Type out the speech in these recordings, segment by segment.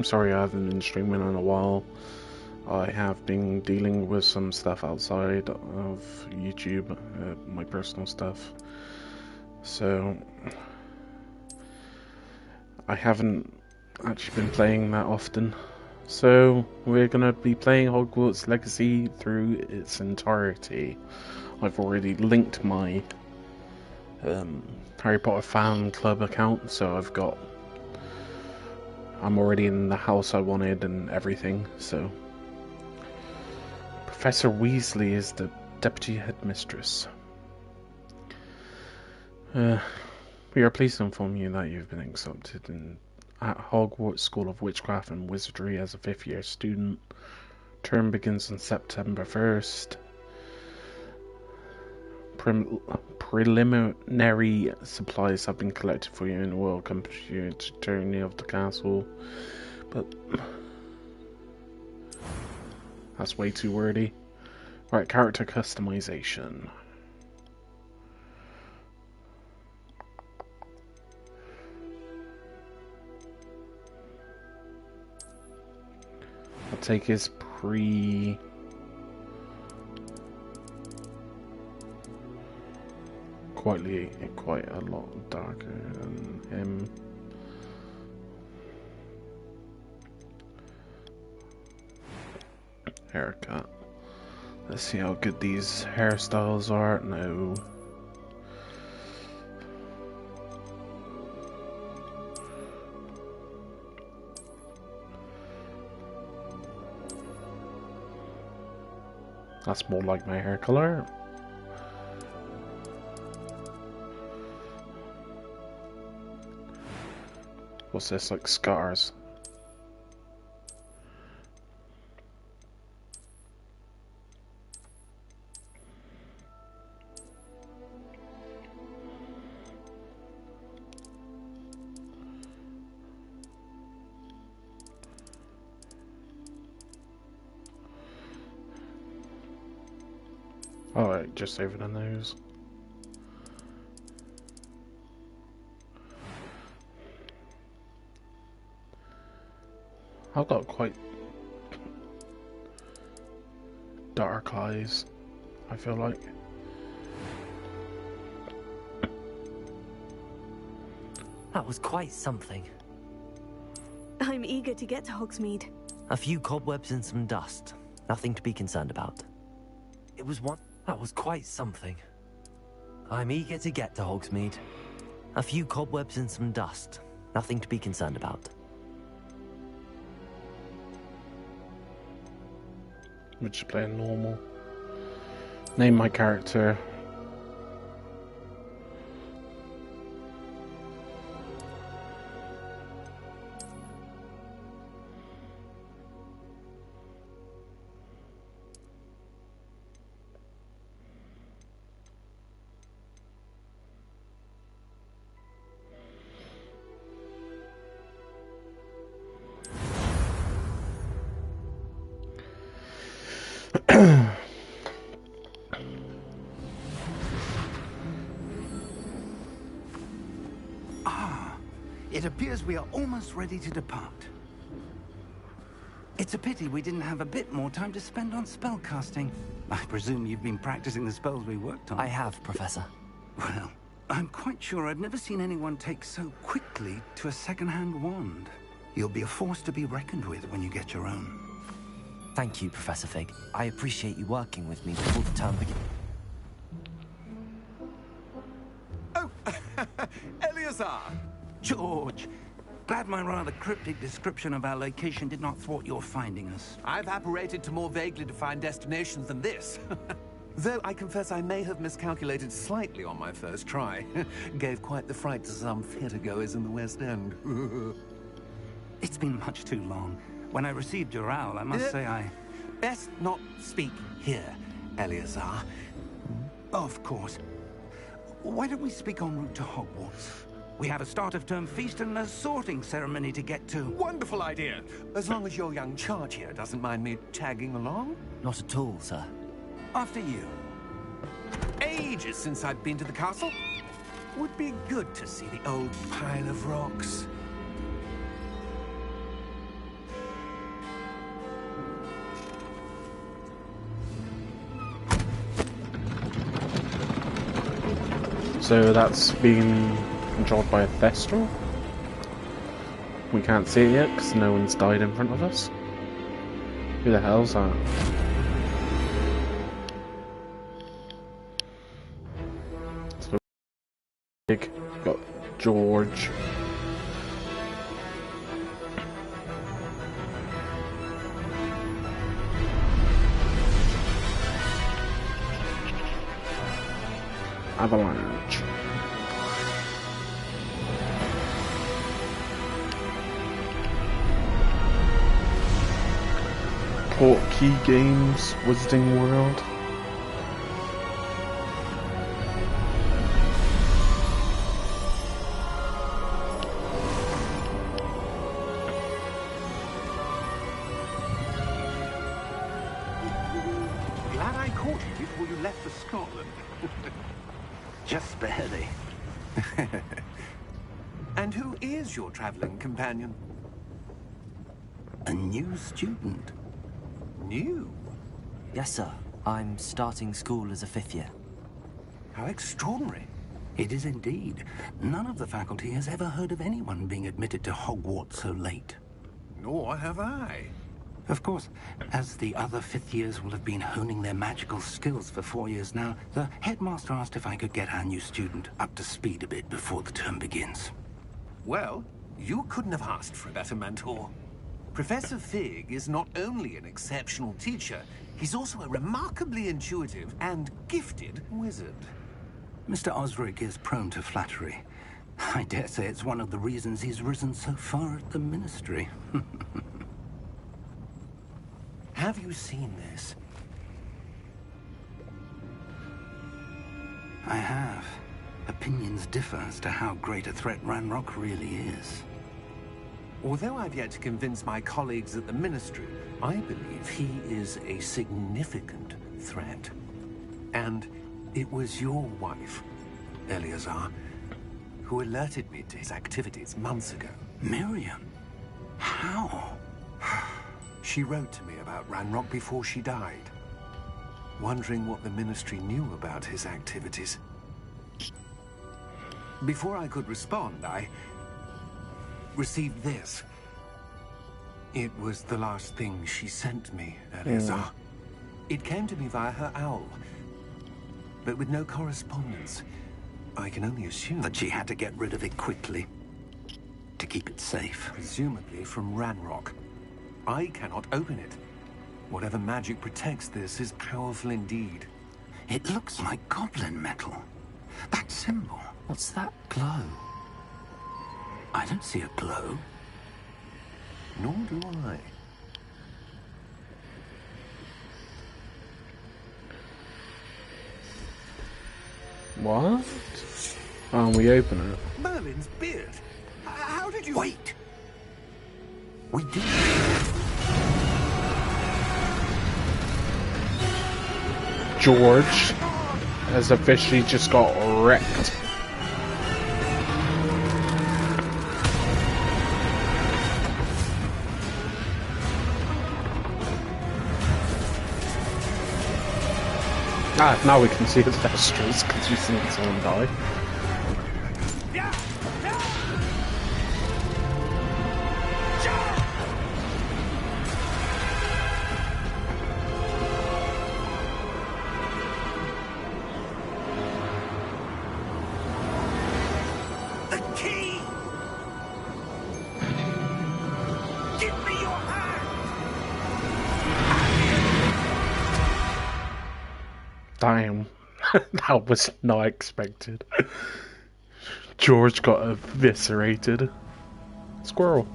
I'm sorry I haven't been streaming in a while. I have been dealing with some stuff outside of YouTube, my personal stuff. So I haven't actually been playing that often. So we're gonna be playing Hogwarts Legacy through its entirety. I've already linked my Harry Potter fan club account, so I'm already in the house I wanted and everything, so Professor Weasley is the deputy headmistress. We are pleased to inform you that you've been accepted at Hogwarts School of Witchcraft and Wizardry as a fifth-year student. Term begins on September 1st. Preliminary supplies have been collected for you and will accompany you to the journey of the castle. But that's way too wordy. Right, character customization. I'll take his quite a lot darker than him. Haircut. Let's see how good these hairstyles are. No. That's more like my hair color. What's this, like scars? Alright, just over the nose. I've got quite dark eyes, I feel like. That was quite something. I'm eager to get to Hogsmeade. A few cobwebs and some dust. Nothing to be concerned about. It was one... That was quite something. I'm eager to get to Hogsmeade. A few cobwebs and some dust. Nothing to be concerned about. We're just playing normal. Name my character. It appears we are almost ready to depart. It's a pity we didn't have a bit more time to spend on spellcasting. I presume you've been practicing the spells we worked on. I have, Professor. Well, I'm quite sure I've never seen anyone take so quickly to a second-hand wand. You'll be a force to be reckoned with when you get your own. Thank you, Professor Fig. I appreciate you working with me before the term begins. Oh, Eleazar! George, glad my rather cryptic description of our location did not thwart your finding us. I've apparated to more vaguely defined destinations than this. Though I confess I may have miscalculated slightly on my first try. Gave quite the fright to some theatergoers in the West End. It's been much too long. When I received your owl, I must say I... Best not speak here, Eleazar. Of course. Why don't we speak en route to Hogwarts? We have a start-of-term feast and a sorting ceremony to get to. Wonderful idea. As long as your young charge here doesn't mind me tagging along. Not at all, sir. After you. Ages since I've been to the castle. Would be good to see the old pile of rocks. So that's being controlled by a Thestral. We can't see it yet because no one's died in front of us. Who the hell's that? So big. Got George. Avalanche. Portkey Games, Wizarding World. Glad I caught you before you left for Scotland. Just barely. And who is your traveling companion? A new student. New? Yes, sir. I'm starting school as a 5th year. How extraordinary. It is indeed. None of the faculty has ever heard of anyone being admitted to Hogwarts so late. Nor have I. Of course, as the other 5th years will have been honing their magical skills for 4 years now, the headmaster asked if I could get our new student up to speed a bit before the term begins. Well, you couldn't have asked for a better mentor. Professor Fig is not only an exceptional teacher, he's also a remarkably intuitive and gifted wizard. Mr. Osric is prone to flattery. I dare say it's one of the reasons he's risen so far at the Ministry. Have you seen this? I have. Opinions differ as to how great a threat Ranrock really is. Although I've yet to convince my colleagues at the Ministry, I believe he is a significant threat. And it was your wife, Eleazar, who alerted me to his activities months ago. Miriam? How? She wrote to me about Ranrock before she died, wondering what the Ministry knew about his activities. Before I could respond, I received this. It was the last thing she sent me, Eleazar. It came to me via her owl, but with no correspondence. I can only assume That she had to get rid of it quickly to keep it safe. presumably from Ranrock. I cannot open it. Whatever magic protects this is powerful indeed. It looks like goblin metal. That symbol. What's that glow? I don't see a glow. Nor do I. What? Oh, we open it. Merlin's beard. How did you... Wait! We did. George has officially just got wrecked. Ah, now we can see the Thestrals because we've seen someone die. The key! Give me your hand! Damn. That was not expected. George got eviscerated. Squirrel.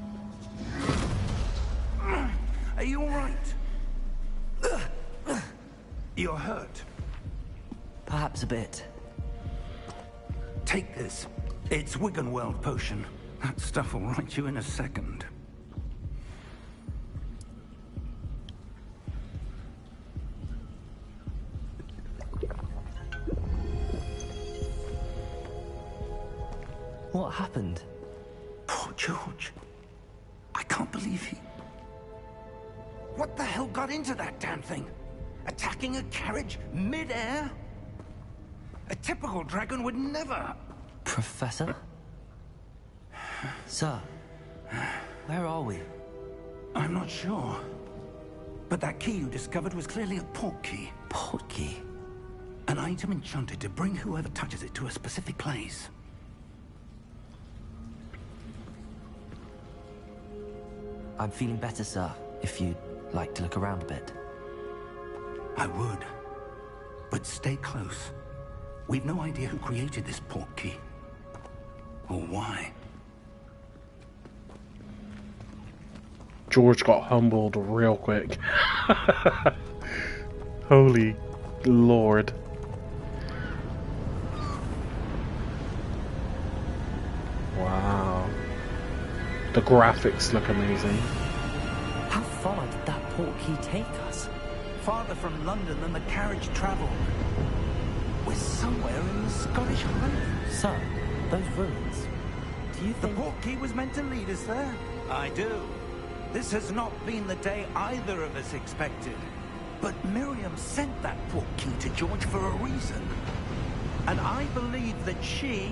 Are you alright? You're hurt. Perhaps a bit. Take this. It's Wiggenweld potion. That stuff will right you in a second. What happened? Poor George. I can't believe he... What the hell got into that damn thing? Attacking a carriage mid-air? A typical dragon would never... Professor? Sir, where are we? I'm not sure. But that key you discovered was clearly a port key. Port key? An item enchanted to bring whoever touches it to a specific place. I'm feeling better, sir, if you'd like to look around a bit. I would. But stay close. We've no idea who created this port key. Or why. George got humbled real quick. Holy Lord. Wow. The graphics look amazing. How far did that port key take us? Farther from London than the carriage travelled. We're somewhere in the Scottish Highlands. Sir, those ruins. Do you The think... port key was meant to lead us there? I do. This has not been the day either of us expected. But Miriam sent that port key to George for a reason. And I believe that she,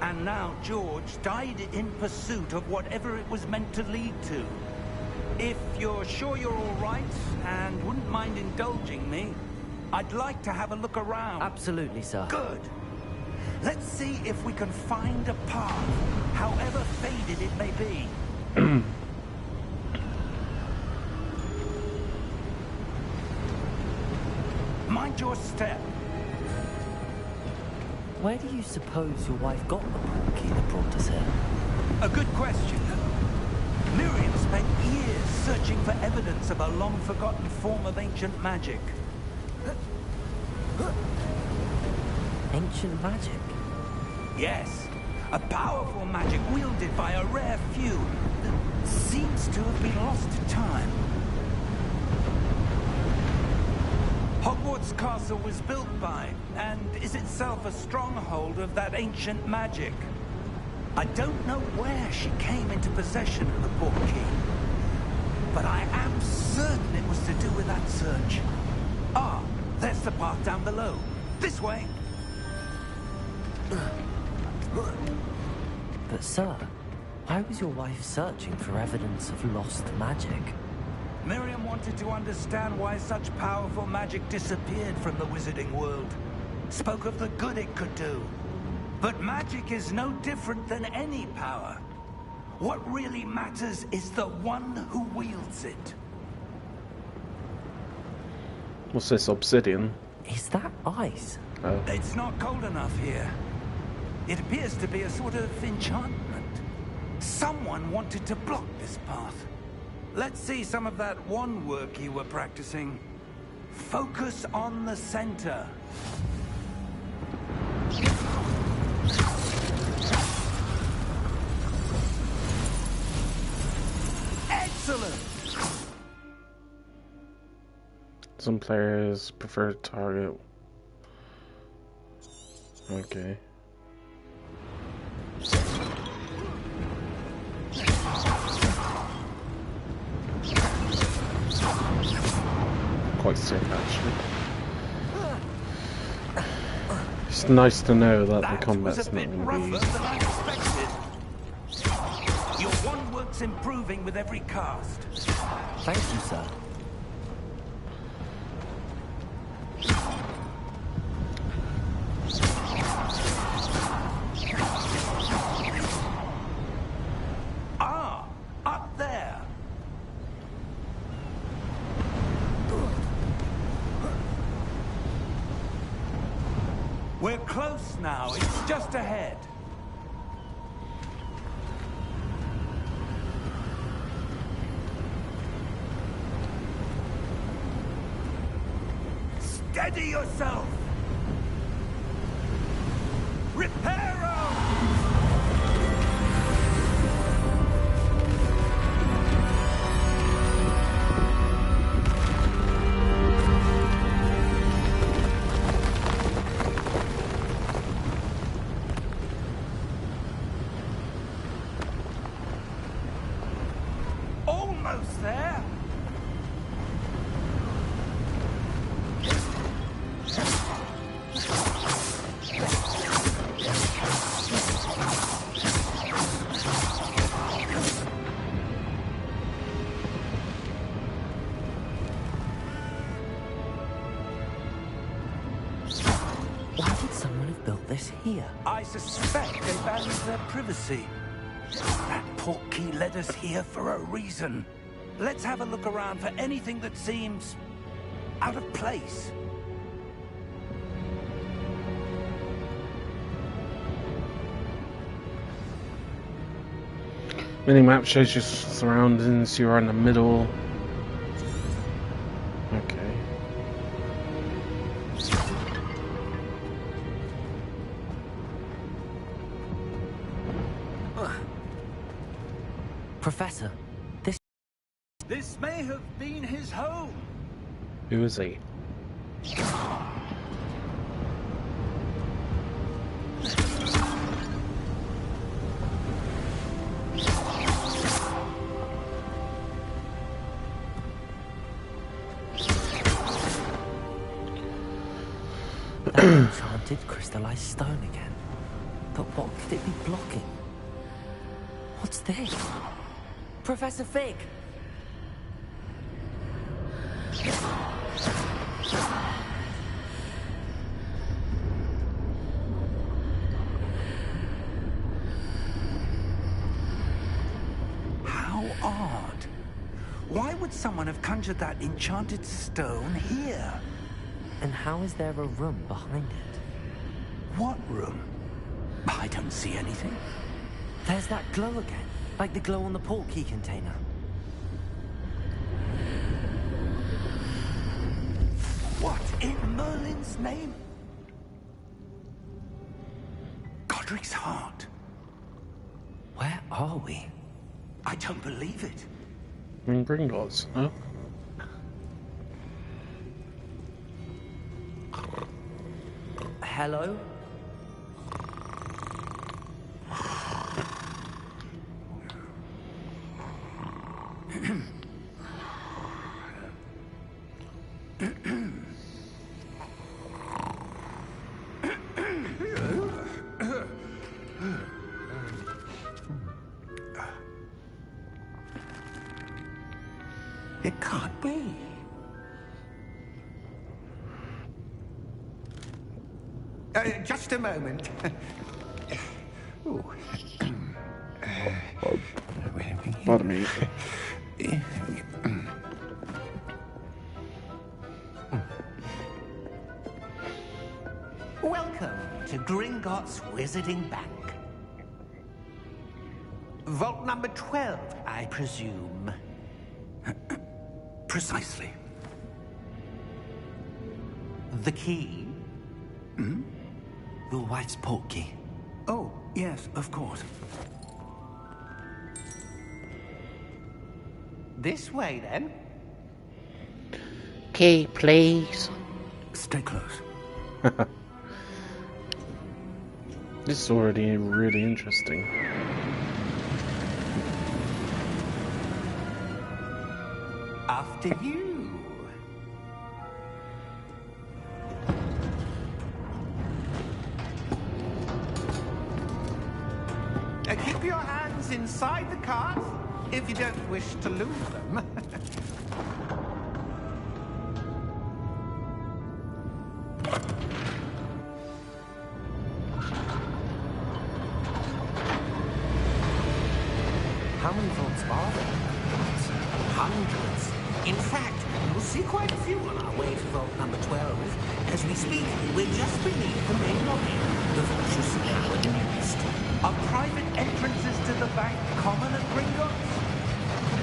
and now George, died in pursuit of whatever it was meant to lead to. If you're sure you're all right, and wouldn't mind indulging me, I'd like to have a look around. Absolutely, sir. Good. Let's see if we can find a path, however faded it may be. Mind your step. Where do you suppose your wife got the port key that brought us here? A good question. Miriam spent years searching for evidence of a long-forgotten form of ancient magic. Ancient magic? Yes, a powerful magic wielded by a rare few that seems to have been lost to time. Hogwarts Castle was built by, and is itself a stronghold of that ancient magic. I don't know where she came into possession of the port key, but I am certain it was to do with that search. Ah, there's the path down below. This way. But sir, why was your wife searching for evidence of lost magic? Miriam wanted to understand why such powerful magic disappeared from the wizarding world. Spoke of the good it could do. But magic is no different than any power. What really matters is the one who wields it. What's this, obsidian? Is that ice? Oh. It's not cold enough here. It appears to be a sort of enchantment. Someone wanted to block this path. Let's see some of that wand work you were practicing. Focus on the center. Excellent! Some players prefer to target. Okay. Quite sick, actually. It's nice to know that the combat's was a not bit going to rougher be. than I expected. Your wand work's improving with every cast. Thank you, sir. Ah, up there. We're close now. It's just ahead. Steady yourself. Reparo! Almost there. this here? I suspect they value their privacy. That portkey led us here for a reason. Let's have a look around for anything that seems out of place. Minimap shows your surroundings. You're in the middle. Okay. Professor, This may have been his home. Who is he? that enchanted crystallized stone again. But what could it be blocking? What's this? Professor Fig! How odd. Why would someone have conjured that enchanted stone here? And how is there a room behind it? What room? I don't see anything. There's that glow again, like the glow on the portkey container. What in Merlin's name? Godric's heart. Where are we? I don't believe it. In Gringotts, huh? Hello? It can't be. Just a moment. Ooh. Pardon me. Welcome to Gringotts Wizarding Bank. Vault number 12, I presume. Precisely. The key? Your wife's portkey. Oh, yes, of course. This way, then. Key, please. Stay close. This is already really interesting. After you. Keep your hands inside the cart if you don't wish to lose them. How many vaults are there? Hundreds. In fact, we'll see quite a few on our way to vault number 12. As we speak, we're just beneath the main lobby. The vault you see now in the east. Are private entrances to the bank common at Gringotts?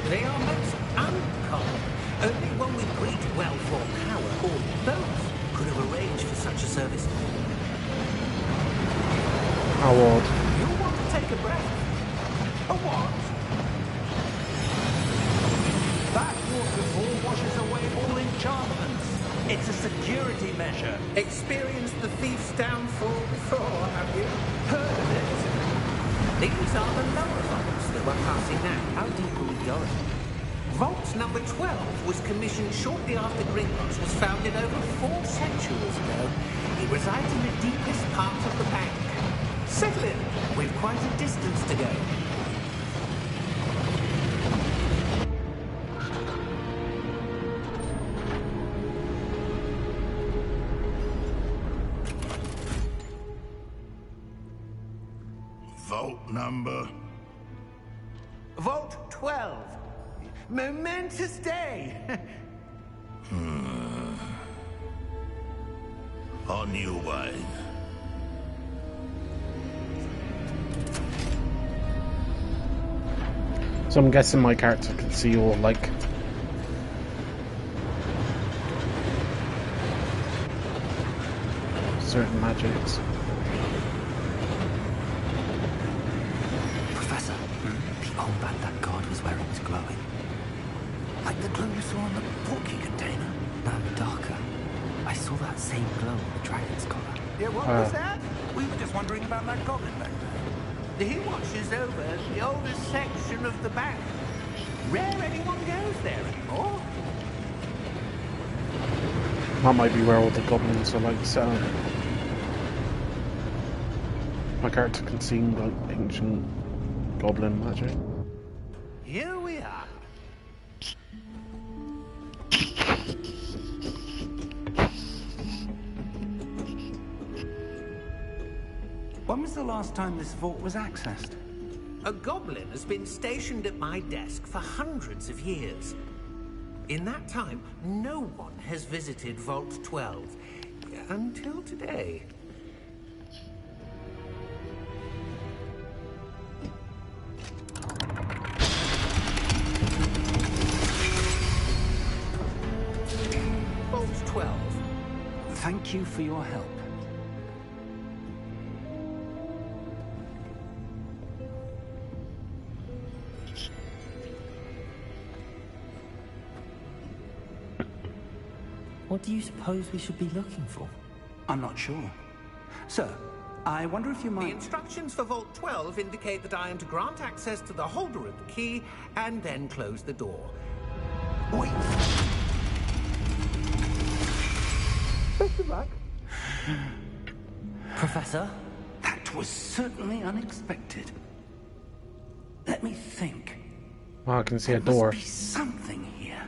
They are most uncommon. Only one with great wealth or power, or both, could have arranged for such a service. How odd. You'll want to take a breath. A what? That waterfall washes away all enchantments. It's a security measure. Experienced the thief's downfall before, have you? Heard of it? These are the lower vaults that we're passing now. How deep are we going? Vault number 12 was commissioned shortly after Gringotts was founded over 4 centuries ago. It resides in the deepest part of the bank. Settle in. We've quite a distance to go. number? Vault 12. Momentous day. On your way. So I'm guessing my character can see all, like, certain magics. Professor, the old band that guard was wearing was glowing. Like the glow you saw on the porky container? No, darker. I saw that same glow on the dragon's collar. Yeah, what was that? We were just wondering about that goblin back there. He watches over the oldest section of the bank. Rare anyone goes there anymore. That might be where all the goblins are, like, set up. My character can see, like, ancient goblin magic. Here we are. When was the last time this vault was accessed? A goblin has been stationed at my desk for hundreds of years. In that time, no one has visited Vault 12. Until today. Vault 12. Thank you for your help. What do you suppose we should be looking for? I'm not sure. Sir, I wonder if you The might... instructions for Vault 12 indicate that I am to grant access to the holder of the key and then close the door. Wait! Best of luck. Professor? That was certainly unexpected. Let me think. Oh, I can see a There door. must be something here.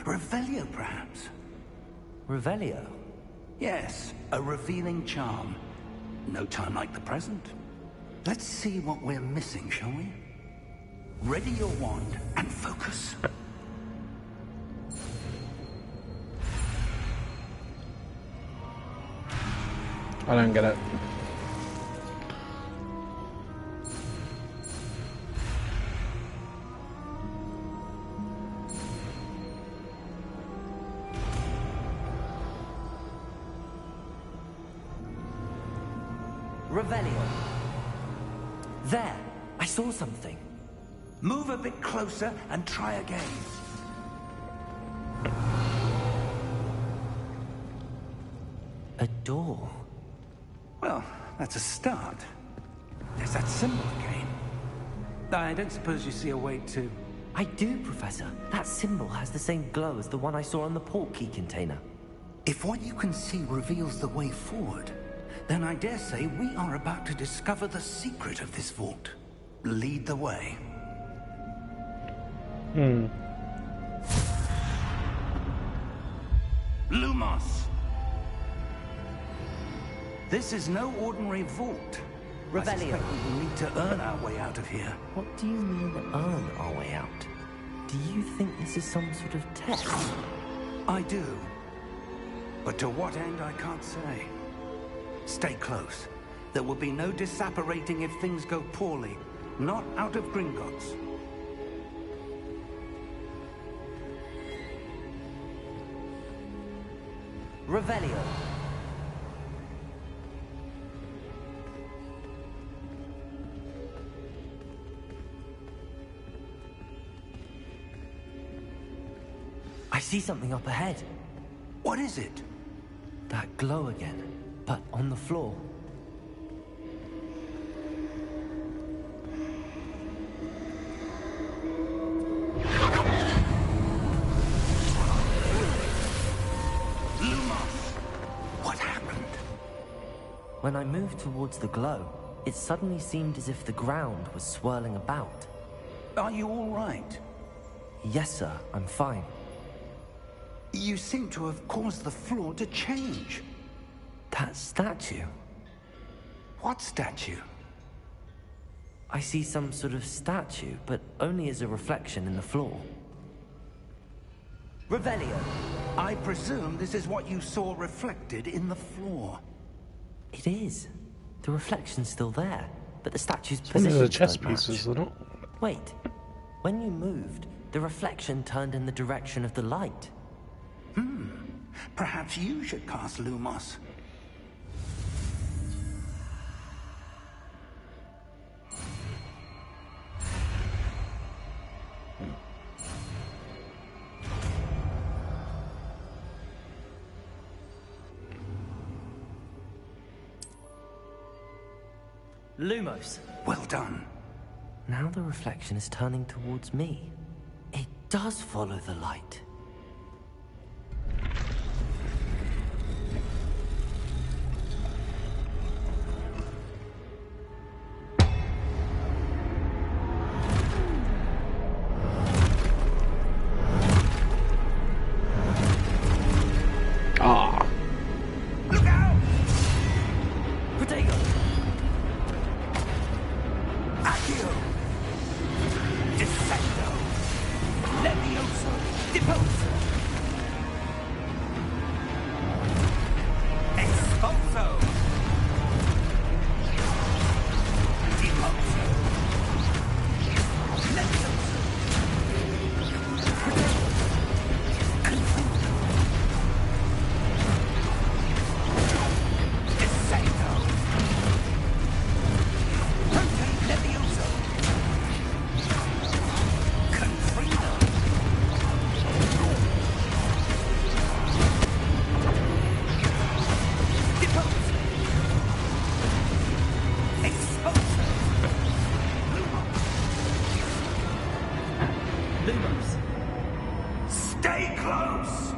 Revelio, perhaps? Revelio? Yes, a revealing charm. No time like the present. Let's see what we're missing, shall we? Ready your wand and focus. I don't get it. Revelio. There! I saw something. Move a bit closer and try again. A door. Well, that's a start. There's that symbol again. I don't suppose you see a way to... I do, Professor. That symbol has the same glow as the one I saw on the port key container. If what you can see reveals the way forward, then I dare say we are about to discover the secret of this vault. Lead the way. Lumos! This is no ordinary vault. I Revelio. suspect we will need to earn our way out of here. What do you mean, earn our way out? Do you think this is some sort of test? I do. But to what end, I can't say. Stay close. There will be no disapparating if things go poorly. Not out of Gringotts. Revelio. I see something up ahead. What is it? That glow again, but on the floor. Lumos! What happened? When I moved towards the glow, it suddenly seemed as if the ground was swirling about. Are you all right? Yes, sir, I'm fine. You seem to have caused the floor to change. That statue? What statue? I see some sort of statue, but only as a reflection in the floor. Revelio. I presume this is what you saw reflected in the floor. It is. The reflection's still there, but the statue's One of position the chess don't match. pieces, isn't it? Wait. When you moved, the reflection turned in the direction of the light. Perhaps you should cast Lumos. Lumos. Well done. Now the reflection is turning towards me. It does follow the light. Ah. Look out! Protego! Accio! Defendo! Levioso! Deposo! Expulso! Deposo! Levioso! Confuso! Descendo! Rotate Levioso! Confrido! Deposo! Expulso! Lumos. Stay close!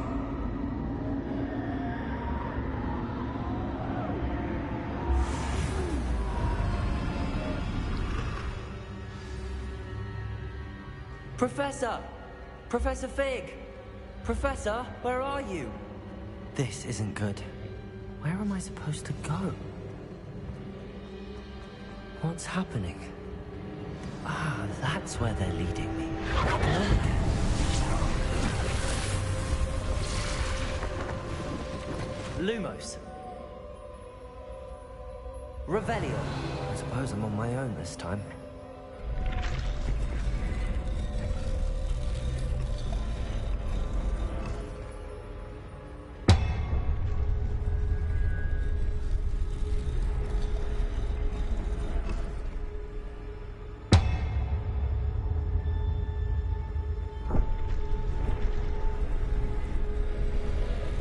Professor! Professor Fig! Professor, where are you? This isn't good. Where am I supposed to go? What's happening? Ah, that's where they're leading me. Lumos. Revelio. I suppose I'm on my own this time.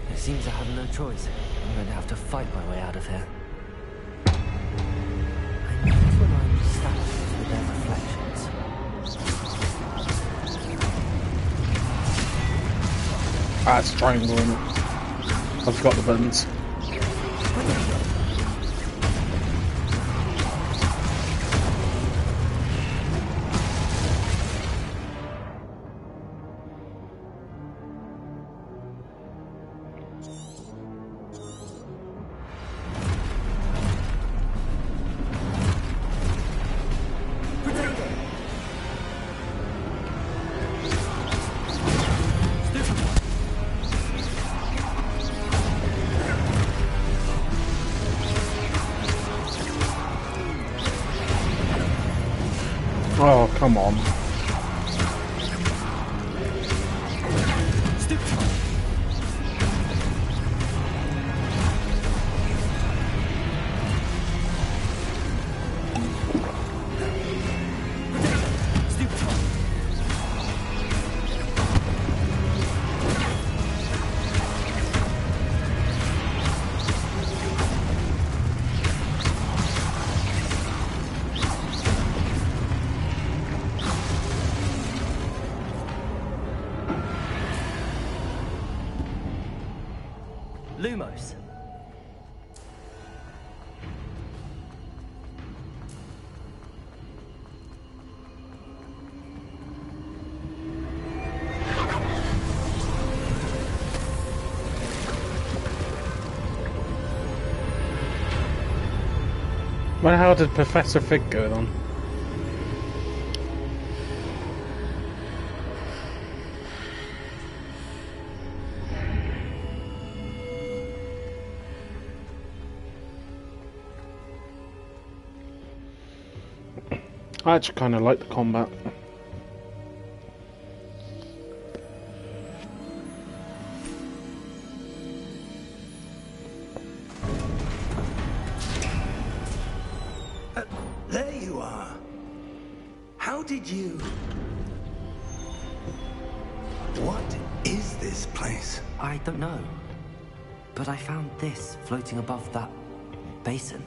It seems I have no choice. I'm going to have to fight my way out of here. I need to align the statues with their reflections. Ah, it's triangle in it. I forgot the buttons. Oh, come on. Lumos. Well, how did Professor Fig go on? I actually kind of like the combat. There you are. How did you... What is this place? I don't know. But I found this floating above that basin.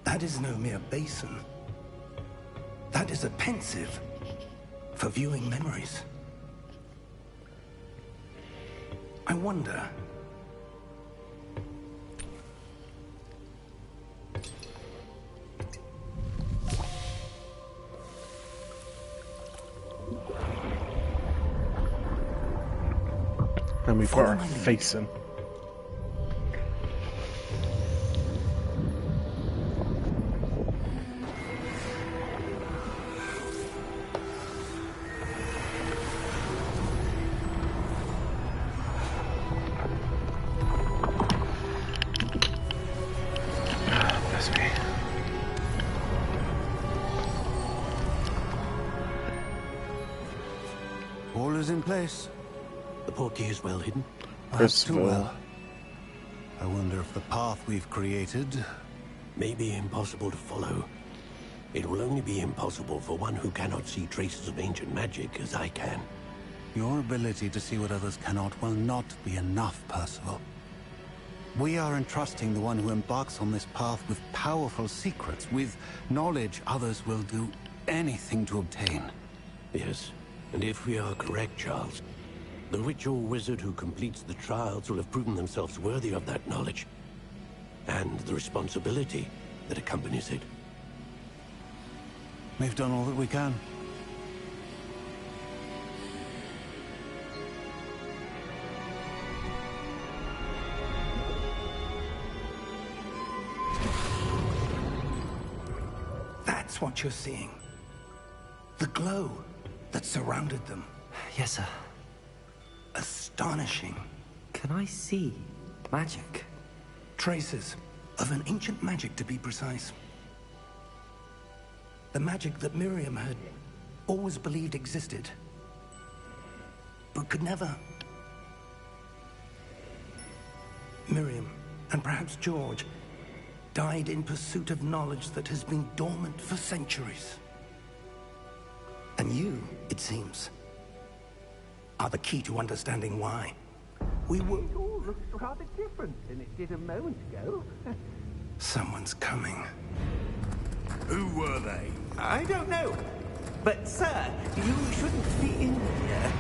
That is no mere basin. That is a pensive for viewing memories. I wonder... And we've got our face in. Bless me. All is in place. The portkey is well hidden. Perhaps too well. I wonder if the path we've created... May be impossible to follow. It will only be impossible for one who cannot see traces of ancient magic as I can. Your ability to see what others cannot will not be enough, Percival. We are entrusting the one who embarks on this path with powerful secrets, with knowledge others will do anything to obtain. Yes, and if we are correct, Charles, the witch or wizard who completes the trials will have proven themselves worthy of that knowledge, and the responsibility that accompanies it. We've done all that we can. That's what you're seeing. The glow that surrounded them. Yes, sir. Astonishing. Can I see magic? Traces of an ancient magic, to be precise. The magic that Miriam had always believed existed, but could never. Miriam, and perhaps George, died in pursuit of knowledge that has been dormant for centuries. And you, it seems, are the key to understanding why. We were... It all looks rather different than it did a moment ago. Someone's coming. Who were they? I don't know. But, sir, you shouldn't be in here.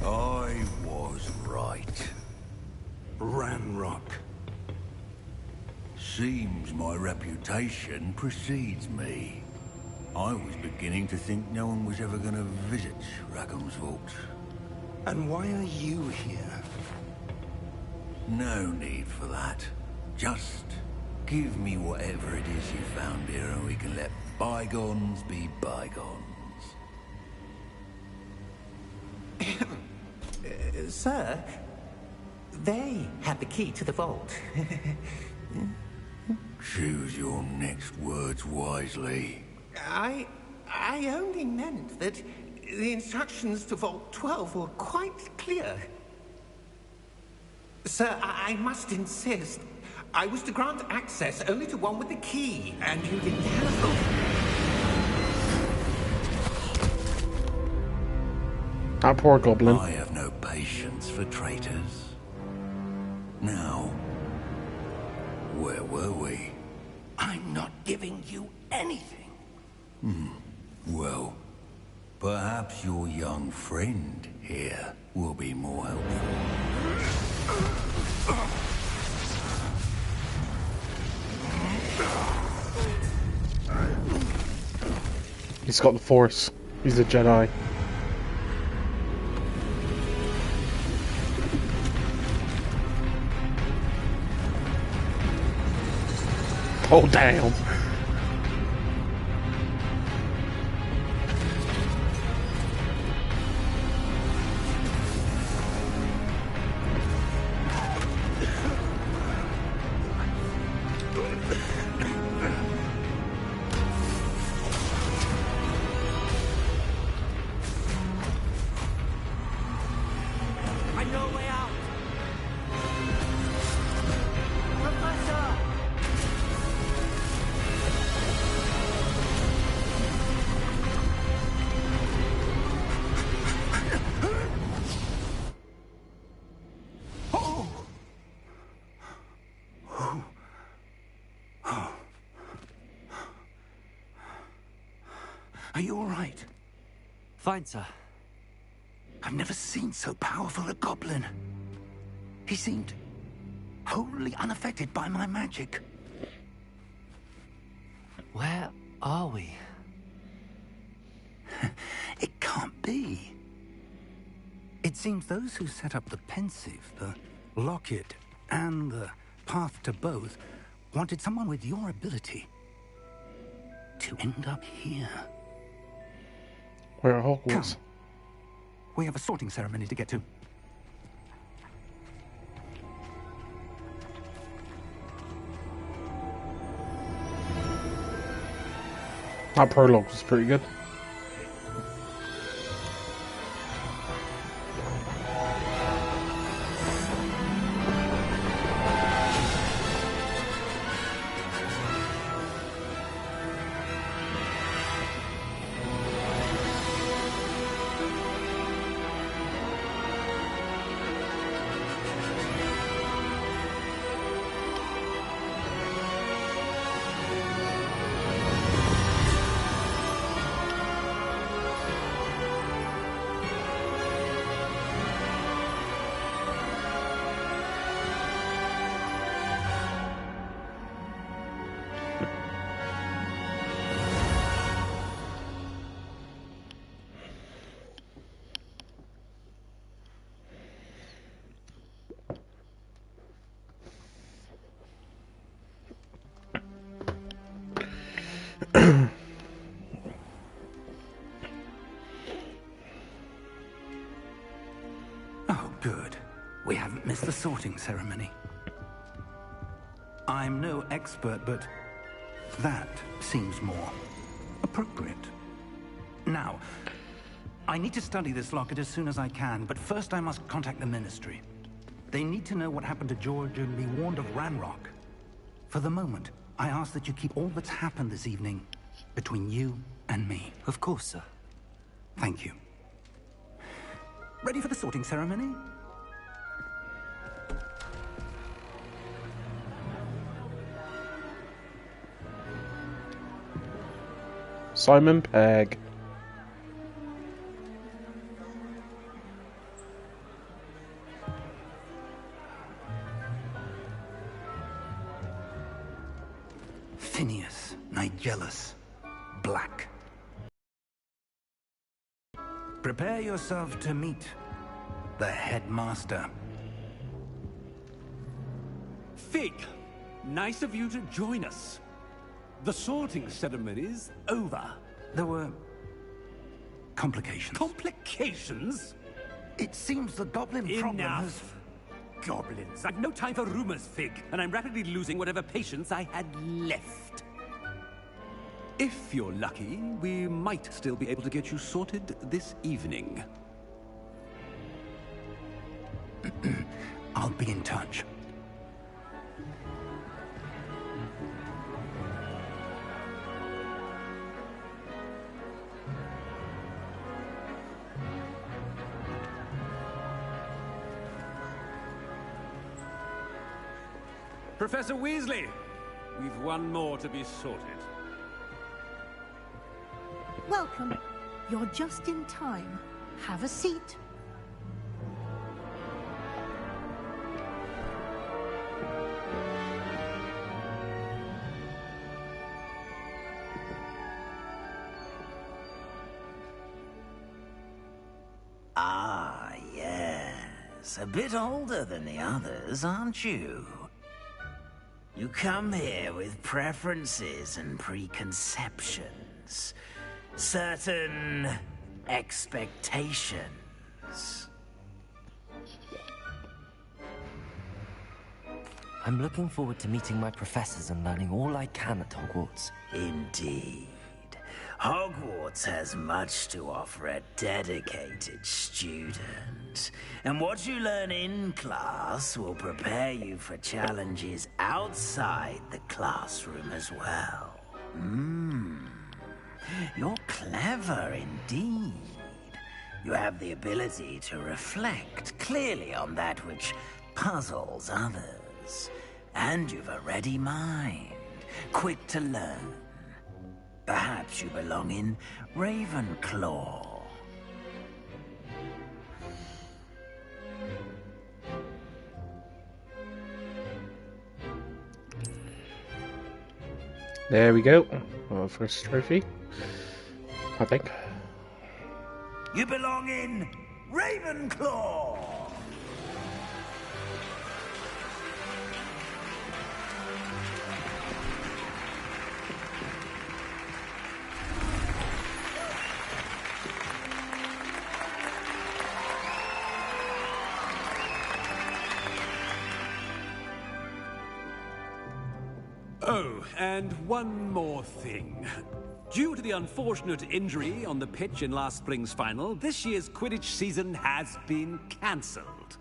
I was right. Ranrock. Seems my reputation precedes me. I was beginning to think no one was ever going to visit Rackham's vault. And why are you here? No need for that. Just give me whatever it is you found here and we can let bygones be bygones. Sir, they have the key to the vault. Choose your next words wisely. I only meant that the instructions to Vault 12 were quite clear. Sir, I must insist. I was to grant access only to one with the key, and you didn't have That poor goblin. I have no patience for traitors. Now, where were we? I'm not giving you anything. Well, perhaps your young friend here will be more helpful. He's got the Force. He's a Jedi. Oh, damn. Are you all right? Fine, sir. I've never seen so powerful a goblin. He seemed wholly unaffected by my magic. Where are we? It can't be. It seems those who set up the pensive, the locket, and the path to both wanted someone with your ability to end up here. We're at Hogwarts. Come. We have a sorting ceremony to get to. That prologue was pretty good. Oh, good. We haven't missed the sorting ceremony. I'm no expert, but that seems more appropriate. Now, I need to study this locket as soon as I can, but first I must contact the Ministry. They need to know what happened to George and be warned of Ranrock. For the moment, I ask that you keep all that's happened this evening between you and me. Of course, sir. Thank you. Ready for the sorting ceremony? Simon Pegg. Phineas, Nigellus, Black. Prepare yourself to meet the headmaster. Fig, nice of you to join us. The sorting ceremony's over. There were complications. Complications? It seems the goblin problem has... Enough. Goblins. I've no time for rumors, Fig, and I'm rapidly losing whatever patience I had left. If you're lucky, we might still be able to get you sorted this evening. I'll be in touch. Professor Weasley, we've one more to be sorted. Welcome. You're just in time. Have a seat. Ah, yes. A bit older than the others, aren't you? You come here with preferences and preconceptions. Certain expectations. I'm looking forward to meeting my professors and learning all I can at Hogwarts. Indeed. Hogwarts has much to offer a dedicated student. And what you learn in class will prepare you for challenges outside the classroom as well. You're clever indeed. You have the ability to reflect clearly on that which puzzles others. And you've a ready mind, quick to learn. Perhaps you belong in Ravenclaw. There we go. Our first trophy, I think. You belong in Ravenclaw! Oh, and one more thing. Due to the unfortunate injury on the pitch in last spring's final, this year's Quidditch season has been cancelled.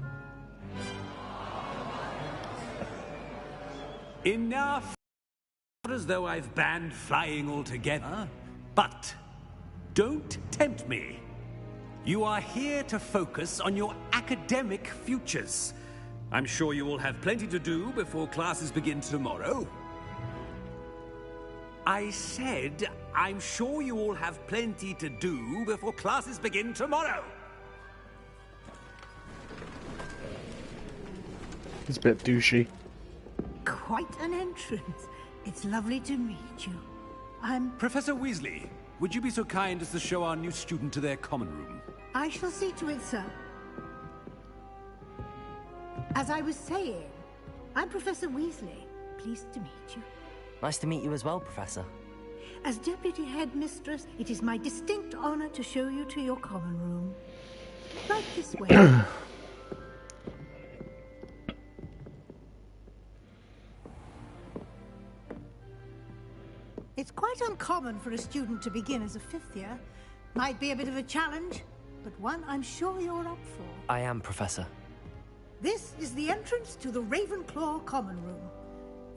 Enough as though I've banned flying altogether, but don't tempt me. You are here to focus on your academic futures. I'm sure you will have plenty to do before classes begin tomorrow. I said, I'm sure you all have plenty to do before classes begin tomorrow. He's a bit douchey. Quite an entrance. It's lovely to meet you. I'm... Professor Weasley, would you be so kind as to show our new student to their common room? I shall see to it, sir. As I was saying, I'm Professor Weasley. Pleased to meet you. Nice to meet you as well, Professor. As Deputy Headmistress, it is my distinct honor to show you to your common room. Right this way. It's quite uncommon for a student to begin as a fifth year. Might be a bit of a challenge, but one I'm sure you're up for. I am, Professor. This is the entrance to the Ravenclaw common room.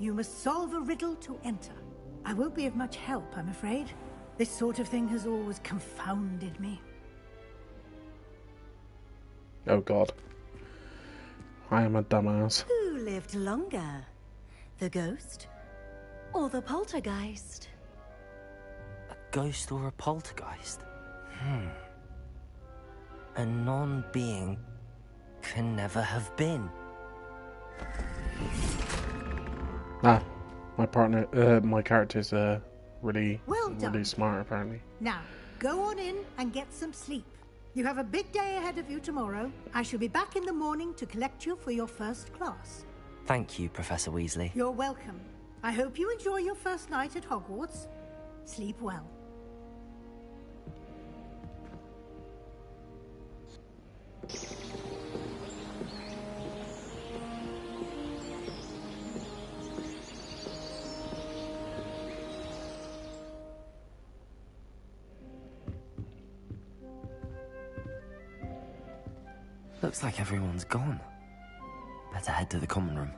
You must solve a riddle to enter. I won't be of much help, I'm afraid. This sort of thing has always confounded me. Oh god. I am a dumbass. Who lived longer? The ghost or the poltergeist? A ghost or a poltergeist? A non-being can never have been. Ah, my character's really Well smart apparently. Now, go on in and get some sleep. You have a big day ahead of you tomorrow. I shall be back in the morning to collect you for your first class. Thank you, Professor Weasley. You're welcome. I hope you enjoy your first night at Hogwarts. Sleep well. Looks like everyone's gone. Better head to the common room.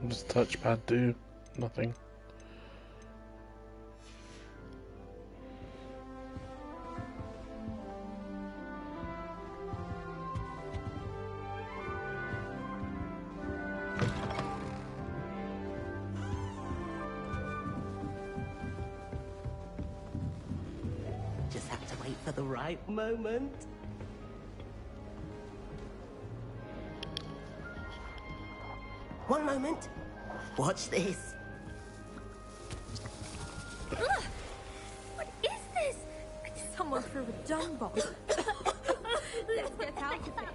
What does touchpad do? Nothing. Just have to wait for the right moment. One moment. Watch this. What is this? Someone threw a dung bomb. Let's get out of here.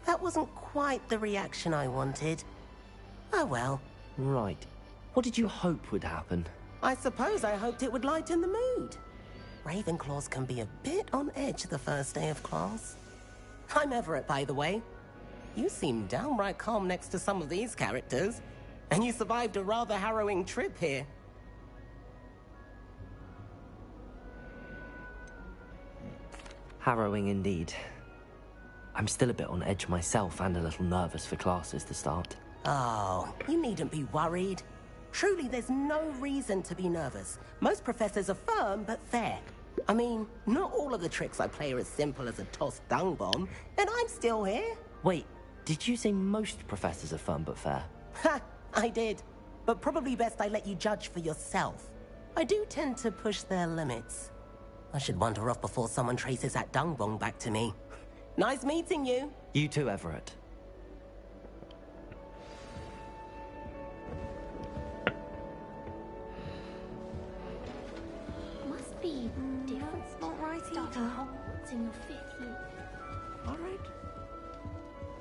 That wasn't quite the reaction I wanted. Oh well. Right. What did you hope would happen? I suppose I hoped it would lighten the mood. Ravenclaws can be a bit on edge the first day of class. I'm Everett, by the way. You seem downright calm next to some of these characters. And you survived a rather harrowing trip here. Harrowing indeed. I'm still a bit on edge myself and a little nervous for classes to start. Oh, you needn't be worried. Truly, there's no reason to be nervous. Most professors are firm but fair. I mean, not all of the tricks I play are as simple as a tossed dung bomb, and I'm still here. Wait, did you say most professors are firm but fair? Ha! I did. But probably best I let you judge for yourself. I do tend to push their limits. I should wander off before someone traces that dung bomb back to me. Nice meeting you. You too, Everett. Must be different. Not right Starting either. Hogwarts in your 5th year. All right.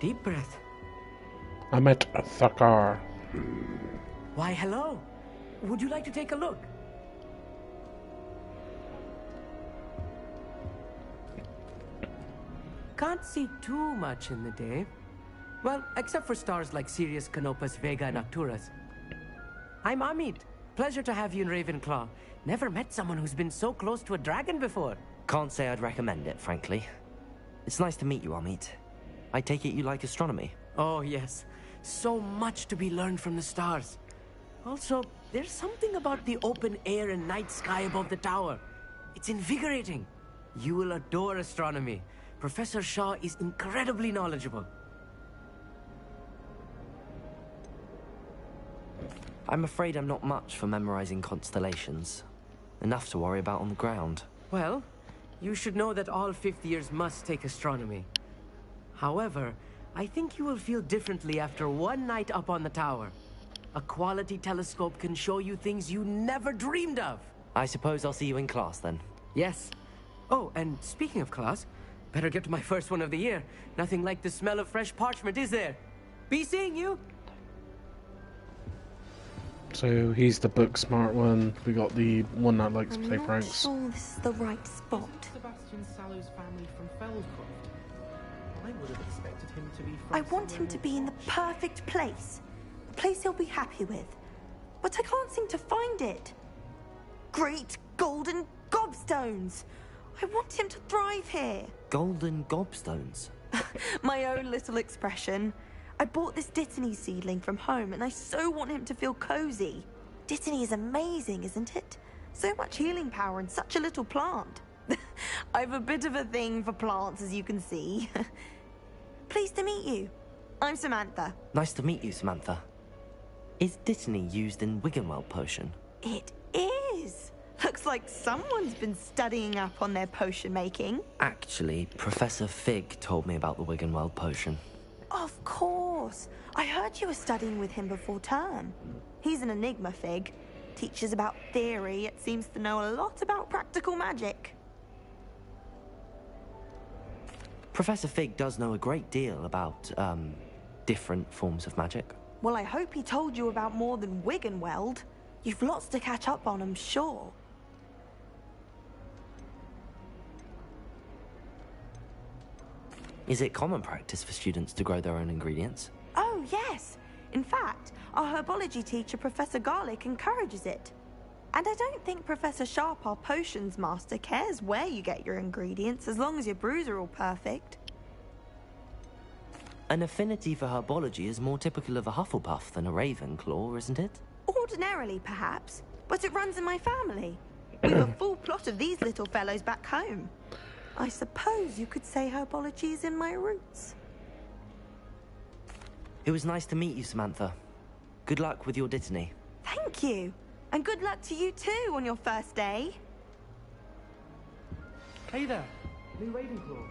Deep breath. I'm at Thakar. Why, hello. Would you like to take a look? Can't see too much in the day. Well, except for stars like Sirius, Canopus, Vega, and Arcturus. I'm Amit. Pleasure to have you in Ravenclaw. Never met someone who's been so close to a dragon before. Can't say I'd recommend it, frankly. It's nice to meet you, Amit. I take it you like astronomy? Oh, yes. So much to be learned from the stars. Also, there's something about the open air and night sky above the tower. It's invigorating. You will adore astronomy. Professor Shaw is incredibly knowledgeable. I'm afraid I'm not much for memorizing constellations. Enough to worry about on the ground. Well, you should know that all 5th years must take astronomy. However, I think you will feel differently after one night up on the tower. A quality telescope can show you things you never dreamed of. I suppose I'll see you in class then. Yes. Oh, and speaking of class, better get to my first one of the year. Nothing like the smell of fresh parchment, is there? Be seeing you. So he's the book smart one. We got the one that likes to play I'm not pranks. sure this is the right spot. Sebastian Sallow's family from Feldcroft. I would have expected him to be from I want him to be in the perfect place. A place he'll be happy with. But I can't seem to find it. Great golden gobstones! I want him to thrive here. Golden gobstones? My own little expression. I bought this Dittany seedling from home and I so want him to feel cozy. Dittany is amazing, isn't it? So much healing power in such a little plant. I've a bit of a thing for plants, as you can see. Pleased to meet you. I'm Samantha. Nice to meet you, Samantha. Is Dittany used in Wiggenweld potion? It is. Looks like someone's been studying up on their potion making. Actually, Professor Fig told me about the Wiggenweld potion. Of course. I heard you were studying with him before term. He's an enigma, Fig. Teaches about theory, yet seems to know a lot about practical magic. Professor Fig does know a great deal about, different forms of magic. Well, I hope he told you about more than Wiggenweld. You've lots to catch up on, I'm sure. Is it common practice for students to grow their own ingredients? Oh, yes. In fact, our herbology teacher, Professor Garlick, encourages it. And I don't think Professor Sharp, our potions master, cares where you get your ingredients, as long as your brews are all perfect. An affinity for herbology is more typical of a Hufflepuff than a Ravenclaw, isn't it? Ordinarily, perhaps, but it runs in my family. We've a full plot of these little fellows back home. I suppose you could say herbology is in my roots. It was nice to meet you, Samantha. Good luck with your Dittany. Thank you. And good luck to you too on your first day. Hey there, new Ravenclaw.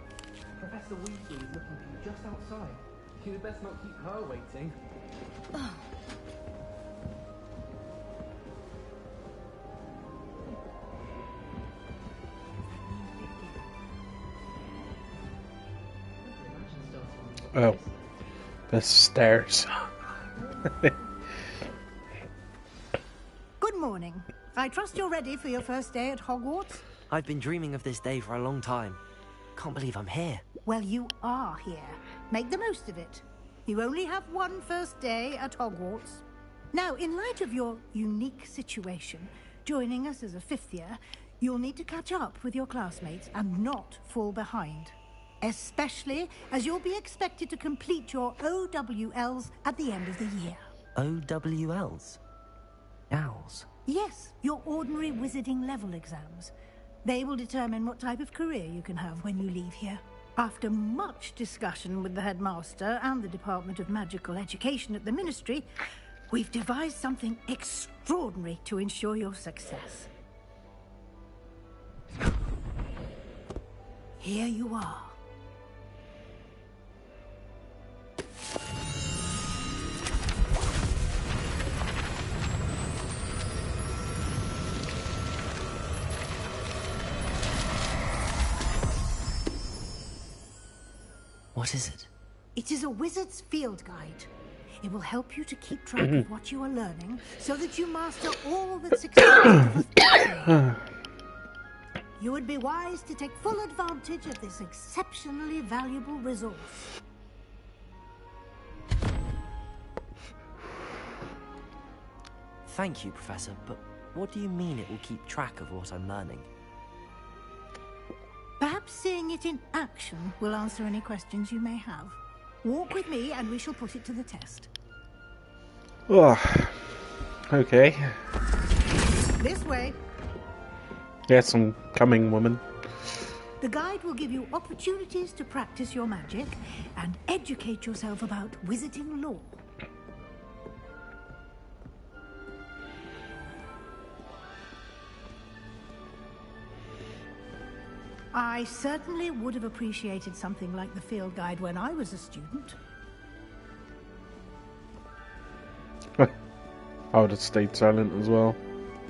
Professor Weasley is looking for you just outside. You'd best not keep her waiting. Oh, the stairs. Good morning. I trust you're ready for your first day at Hogwarts? I've been dreaming of this day for a long time. Can't believe I'm here. Well, you are here. Make the most of it. You only have one first day at Hogwarts. Now, in light of your unique situation, joining us as a 5th year, you'll need to catch up with your classmates and not fall behind. especially as you'll be expected to complete your OWLs at the end of the year. OWLs? Owls? Yes, your ordinary wizarding level exams. They will determine what type of career you can have when you leave here. After much discussion with the headmaster and the Department of Magical Education at the Ministry, we've devised something extraordinary to ensure your success. Here you are. What is it? It is a wizard's field guide. It will help you to keep track of what you are learning so that you master all that's expected of you. You would be wise to take full advantage of this exceptionally valuable resource. Thank you, Professor, but what do you mean it will keep track of what I'm learning? Perhaps seeing it in action will answer any questions you may have. Walk with me and we shall put it to the test. Oh, okay. This way. Yes, I'm coming, woman. The guide will give you opportunities to practice your magic and educate yourself about wizarding lore. I certainly would have appreciated something like the field guide when I was a student. I would have stayed silent as well.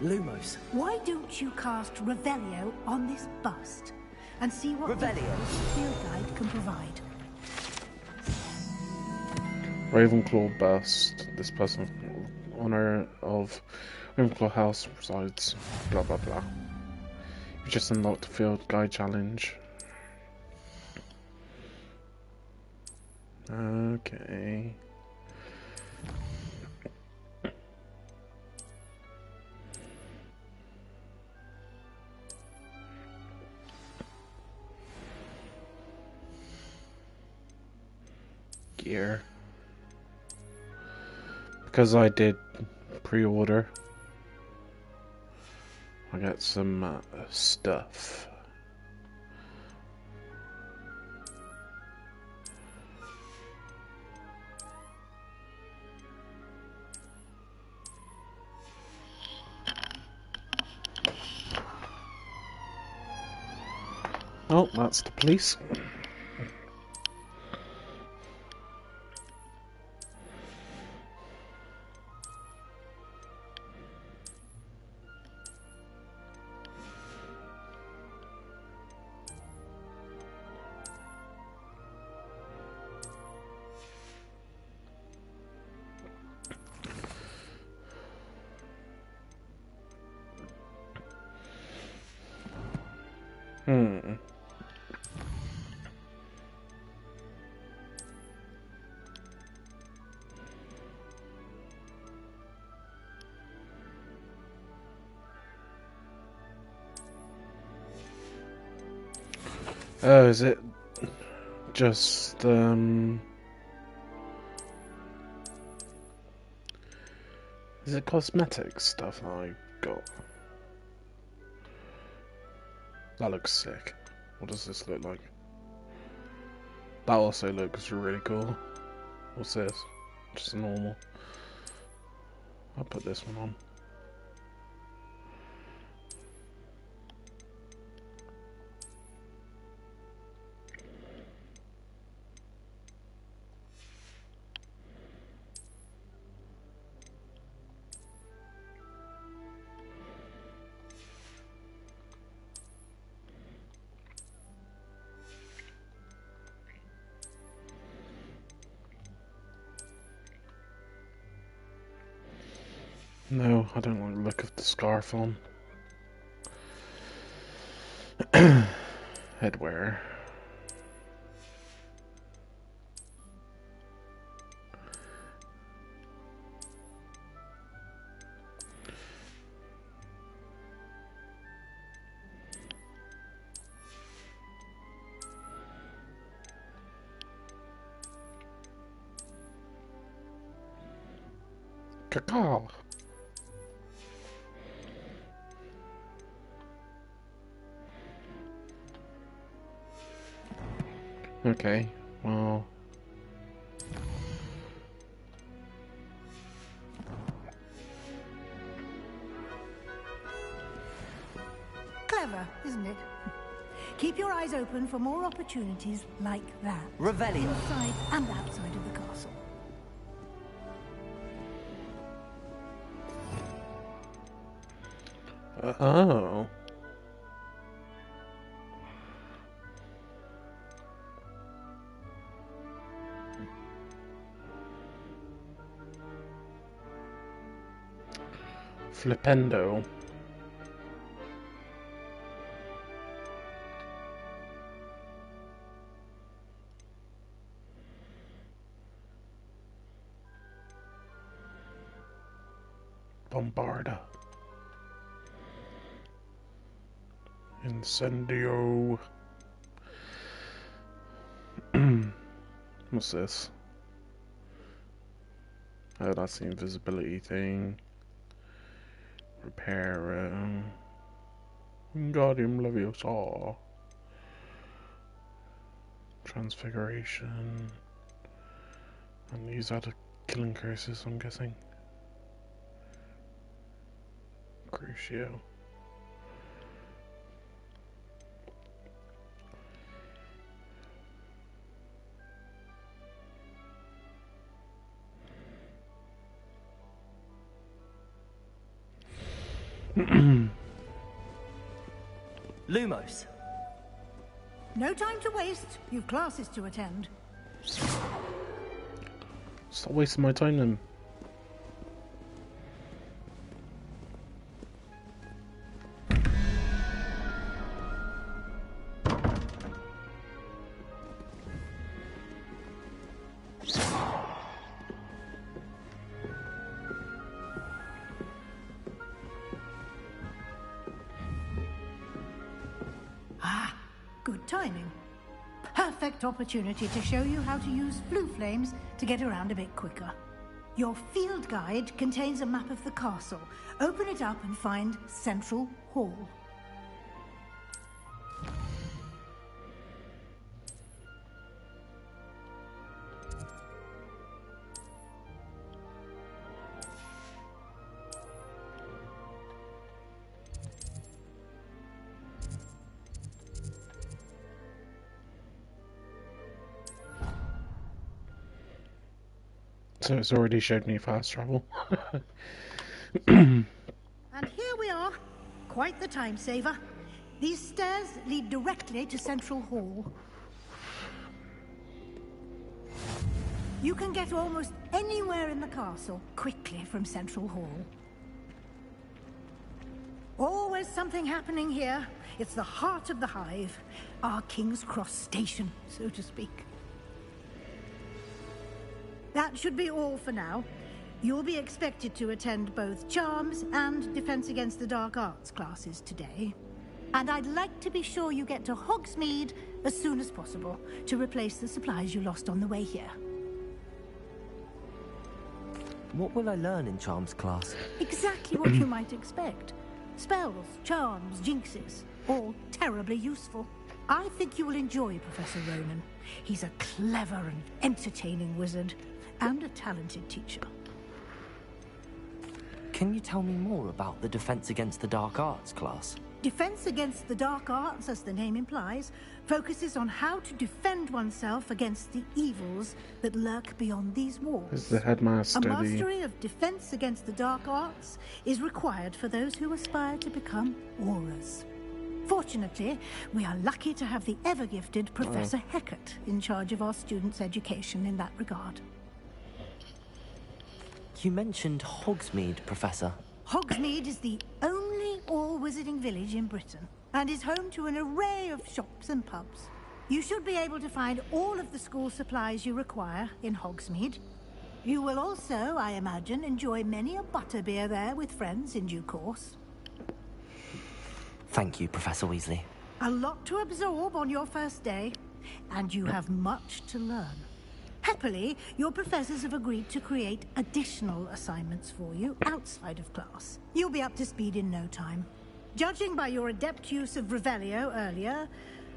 Lumos. Why don't you cast Revelio on this bust and see what the field guide can provide? Ravenclaw bust. This person, honor of Ravenclaw House resides. Blah blah blah. You just unlocked the field guide challenge. Okay. Gear. Because I did pre-order, I got some stuff. Oh, that's the police. Oh, is it just, is it cosmetic stuff I got? That looks sick. What does this look like? That also looks really cool. What's this? Just a normal. I'll put this one on. No, I don't like the look of the scarf on. Headwear. Caw. Okay, well... Clever, isn't it? Keep your eyes open for more opportunities like that. Revelio. Inside and outside of the castle. Oh. Flipendo. Bombarda. Incendio. What's this? Oh, that's the invisibility thing. Repair. Wingardium Leviosa. Transfiguration. And use that to killing curses, I'm guessing. Crucio. Lumos. No time to waste. You've classes to attend. Stop wasting my time then. Good timing. Perfect opportunity to show you how to use blue flames to get around a bit quicker. Your field guide contains a map of the castle. Open it up and find Central Hall. So it's already showed me fast travel. And here we are. Quite the time saver. These stairs lead directly to Central Hall. You can get almost anywhere in the castle quickly from Central Hall. Always something happening here. It's the heart of the hive. Our King's Cross station, so to speak. That should be all for now. You'll be expected to attend both Charms and Defense Against the Dark Arts classes today. And I'd like to be sure you get to Hogsmeade as soon as possible to replace the supplies you lost on the way here. What will I learn in Charms class? Exactly what you might expect. Spells, charms, jinxes, all terribly useful. I think you will enjoy Professor Ronan. He's a clever and entertaining wizard, and a talented teacher. Can you tell me more about the Defense Against the Dark Arts class? Defense Against the Dark Arts, as the name implies, focuses on how to defend oneself against the evils that lurk beyond these walls. Is the headmaster A mastery of Defense Against the Dark Arts is required for those who aspire to become Aurors. Fortunately, we are lucky to have the ever-gifted Professor Hecat in charge of our students' education in that regard. You mentioned Hogsmeade, Professor. Hogsmeade is the only all-wizarding village in Britain, and is home to an array of shops and pubs. You should be able to find all of the school supplies you require in Hogsmeade. You will also, I imagine, enjoy many a butterbeer there with friends in due course. Thank you, Professor Weasley. A lot to absorb on your first day, and you have much to learn. Happily, your professors have agreed to create additional assignments for you outside of class. You'll be up to speed in no time. Judging by your adept use of Revelio earlier,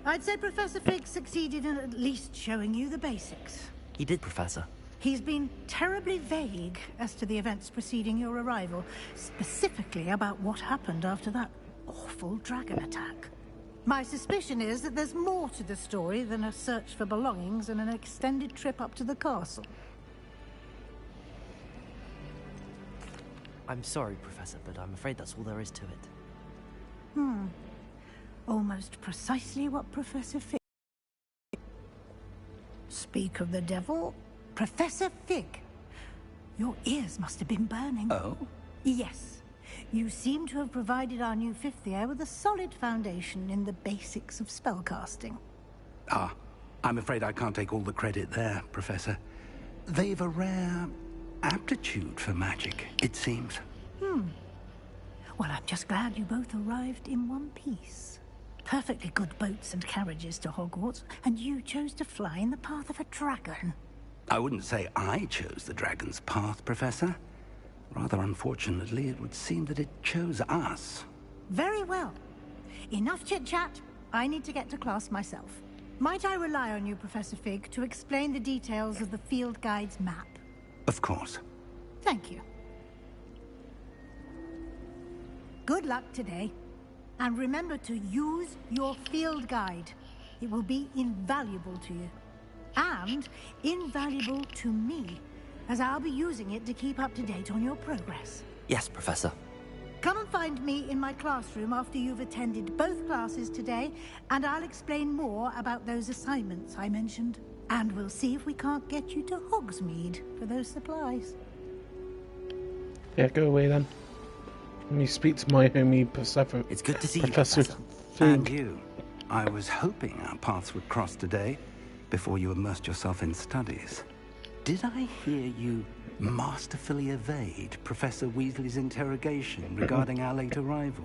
I'd say Professor Fig succeeded in at least showing you the basics. He did, Professor. He's been terribly vague as to the events preceding your arrival, specifically about what happened after that awful dragon attack. My suspicion is that there's more to the story than a search for belongings and an extended trip up to the castle. I'm sorry, Professor, but I'm afraid that's all there is to it. Almost precisely what Professor Fig... Speak of the devil, Professor Fig. Your ears must have been burning. Oh? Yes. You seem to have provided our new fifth year with a solid foundation in the basics of spellcasting. Ah, I'm afraid I can't take all the credit there, Professor. They've a rare aptitude for magic, it seems. Well, I'm just glad you both arrived in one piece. Perfectly good boats and carriages to Hogwarts, and you chose to fly in the path of a dragon. I wouldn't say I chose the dragon's path, Professor. Rather unfortunately, it would seem that it chose us. Very well. Enough chit-chat. I need to get to class myself. Might I rely on you, Professor Fig, to explain the details of the field guide's map? Of course. Thank you. Good luck today. And remember to use your field guide. It will be invaluable to you. And invaluable to me, as I'll be using it to keep up to date on your progress. Yes, Professor. Come and find me in my classroom after you've attended both classes today, and I'll explain more about those assignments I mentioned. And we'll see if we can't get you to Hogsmeade for those supplies. Yeah, go away then. Let me speak to my homie Professor. It's good to see Professor you, Professor. And you. I was hoping our paths would cross today, before you immersed yourself in studies. Did I hear you masterfully evade Professor Weasley's interrogation regarding our late arrival?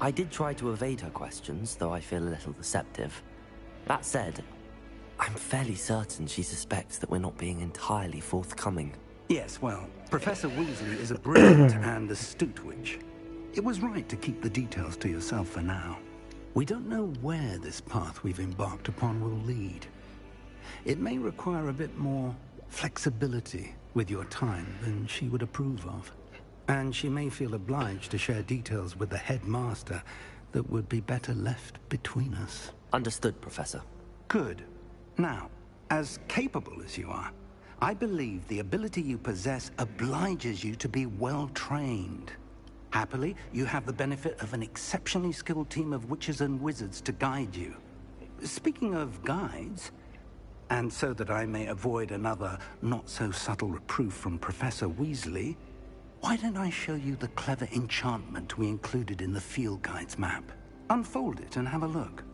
I did try to evade her questions, though I feel a little deceptive. That said, I'm fairly certain she suspects that we're not being entirely forthcoming. Yes, well, Professor Weasley is a brilliant and astute witch. It was right to keep the details to yourself for now. We don't know where this path we've embarked upon will lead. It may require a bit more flexibility with your time than she would approve of. And she may feel obliged to share details with the headmaster that would be better left between us. Understood, Professor. Good. Now, as capable as you are, I believe the ability you possess obliges you to be well trained. Happily, you have the benefit of an exceptionally skilled team of witches and wizards to guide you. Speaking of guides, and so that I may avoid another not-so-subtle reproof from Professor Weasley, why don't I show you the clever enchantment we included in the field guide's map? Unfold it and have a look.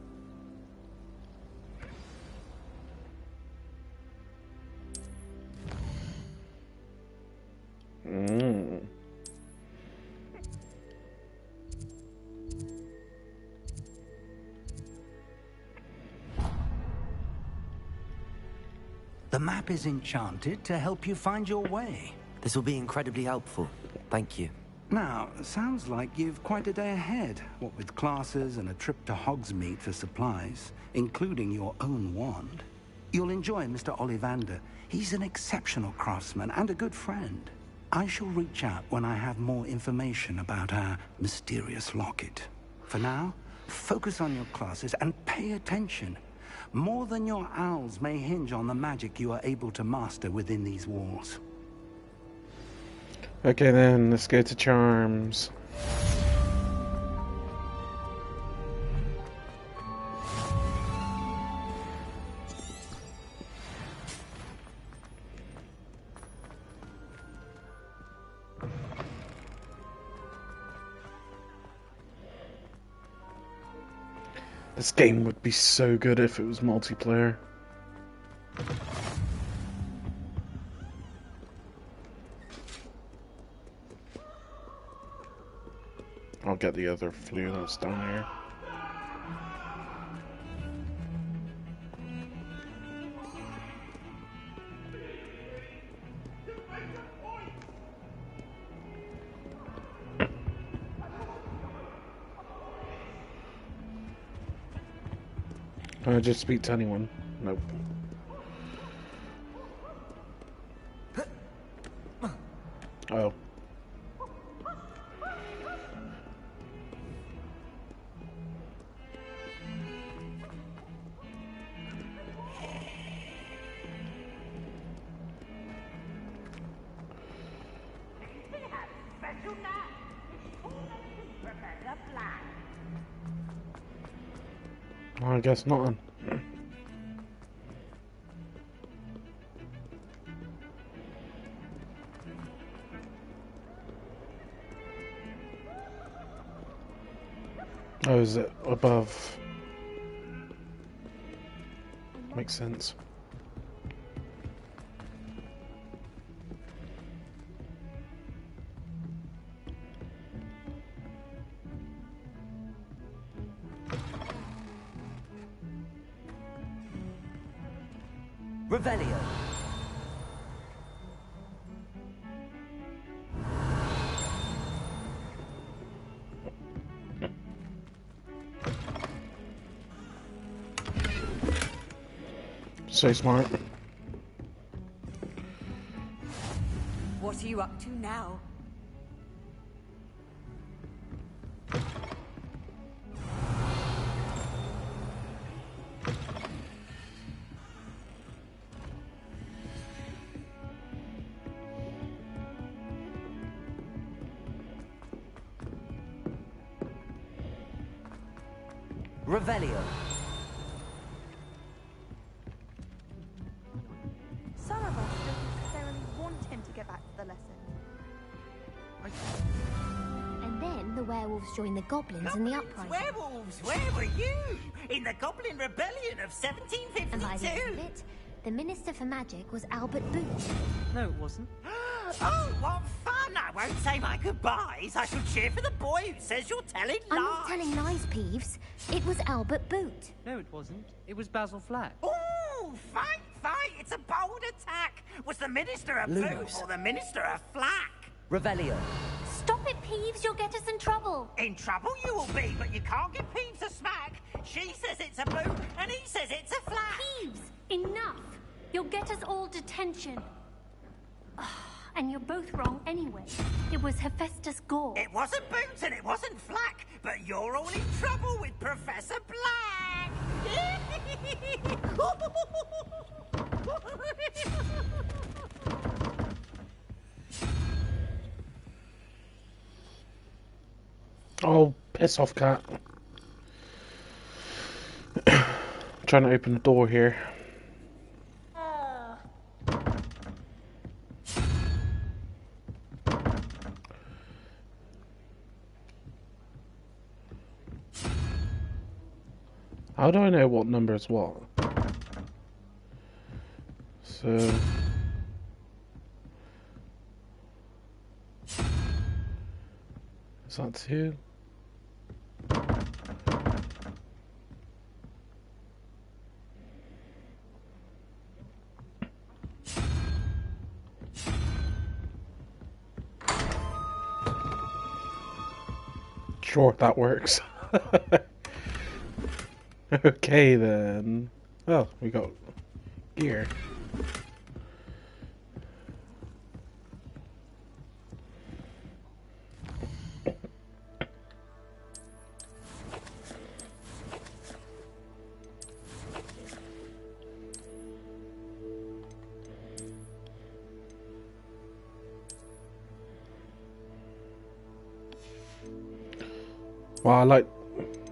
The map is enchanted to help you find your way. This will be incredibly helpful. Thank you. Now, sounds like you've quite a day ahead, what with classes and a trip to Hogsmeade for supplies, including your own wand. You'll enjoy Mr. Ollivander. He's an exceptional craftsman and a good friend. I shall reach out when I have more information about our mysterious locket. For now, focus on your classes and pay attention. More than your owls may hinge on the magic you are able to master within these walls. Okay then, let's go to charms. This game would be so good if it was multiplayer. I'll get the other flute that's down here. Can I just speak to anyone? Nope. Oh. Well, I guess not. Oh, is it above? Makes sense. Revelio. So smart. What are you up to now? Revelio. Some of us don't necessarily want him to get back to the lesson. And then the werewolves joined the goblins in the uprising. Werewolves, where were you? In the Goblin Rebellion of And by the end of 1752? it, the Minister for Magic was Albert Boot. No, it wasn't. Oh, what fun! I won't say my goodbyes. I shall cheer for the boy who says you're telling lies. I'm not telling lies, Peeves. It was Albert Boot. No, it wasn't. It was Basil Flack. Ooh, fight! It's a bold attack. Was the Minister a boot or the Minister a flack? Revelio. Stop it, Peeves. You'll get us in trouble. In trouble you will be, but you can't give Peeves a smack. She says it's a boot, and he says it's a flack. Peeves, enough. You'll get us all detention. And you're both wrong anyway. It was Hephaestus Gore. It wasn't Boots and it wasn't Flack, but you're all in trouble with Professor Black. Oh, piss off, cat. Trying to open the door here. How do I know what number is what? So... is that 2? Sure, that works. Okay then. Oh, we got gear. Well, I like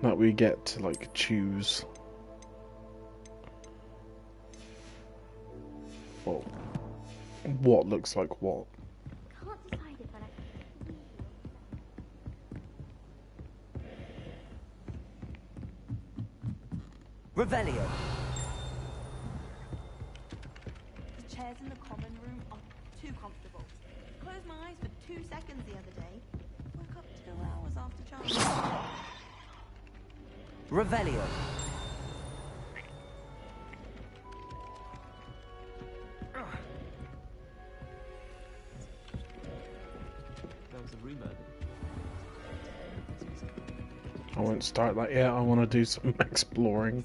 that we get to like choose. Well, what looks like what. Can't decide if I Revelio. The chairs in the common room are too comfortable. Closed my eyes for 2 seconds the other day. Woke up 2 hours after charging. Revelio. There was a rumour that... I won't start that yet. I want to do some exploring.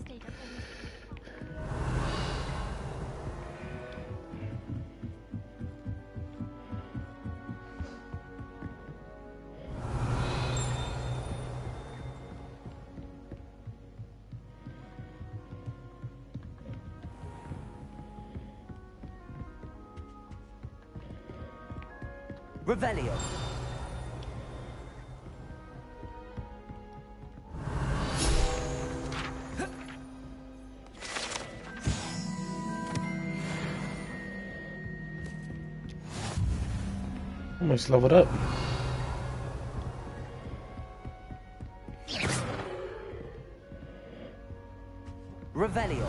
Revelio. Almost leveled up. Revelio.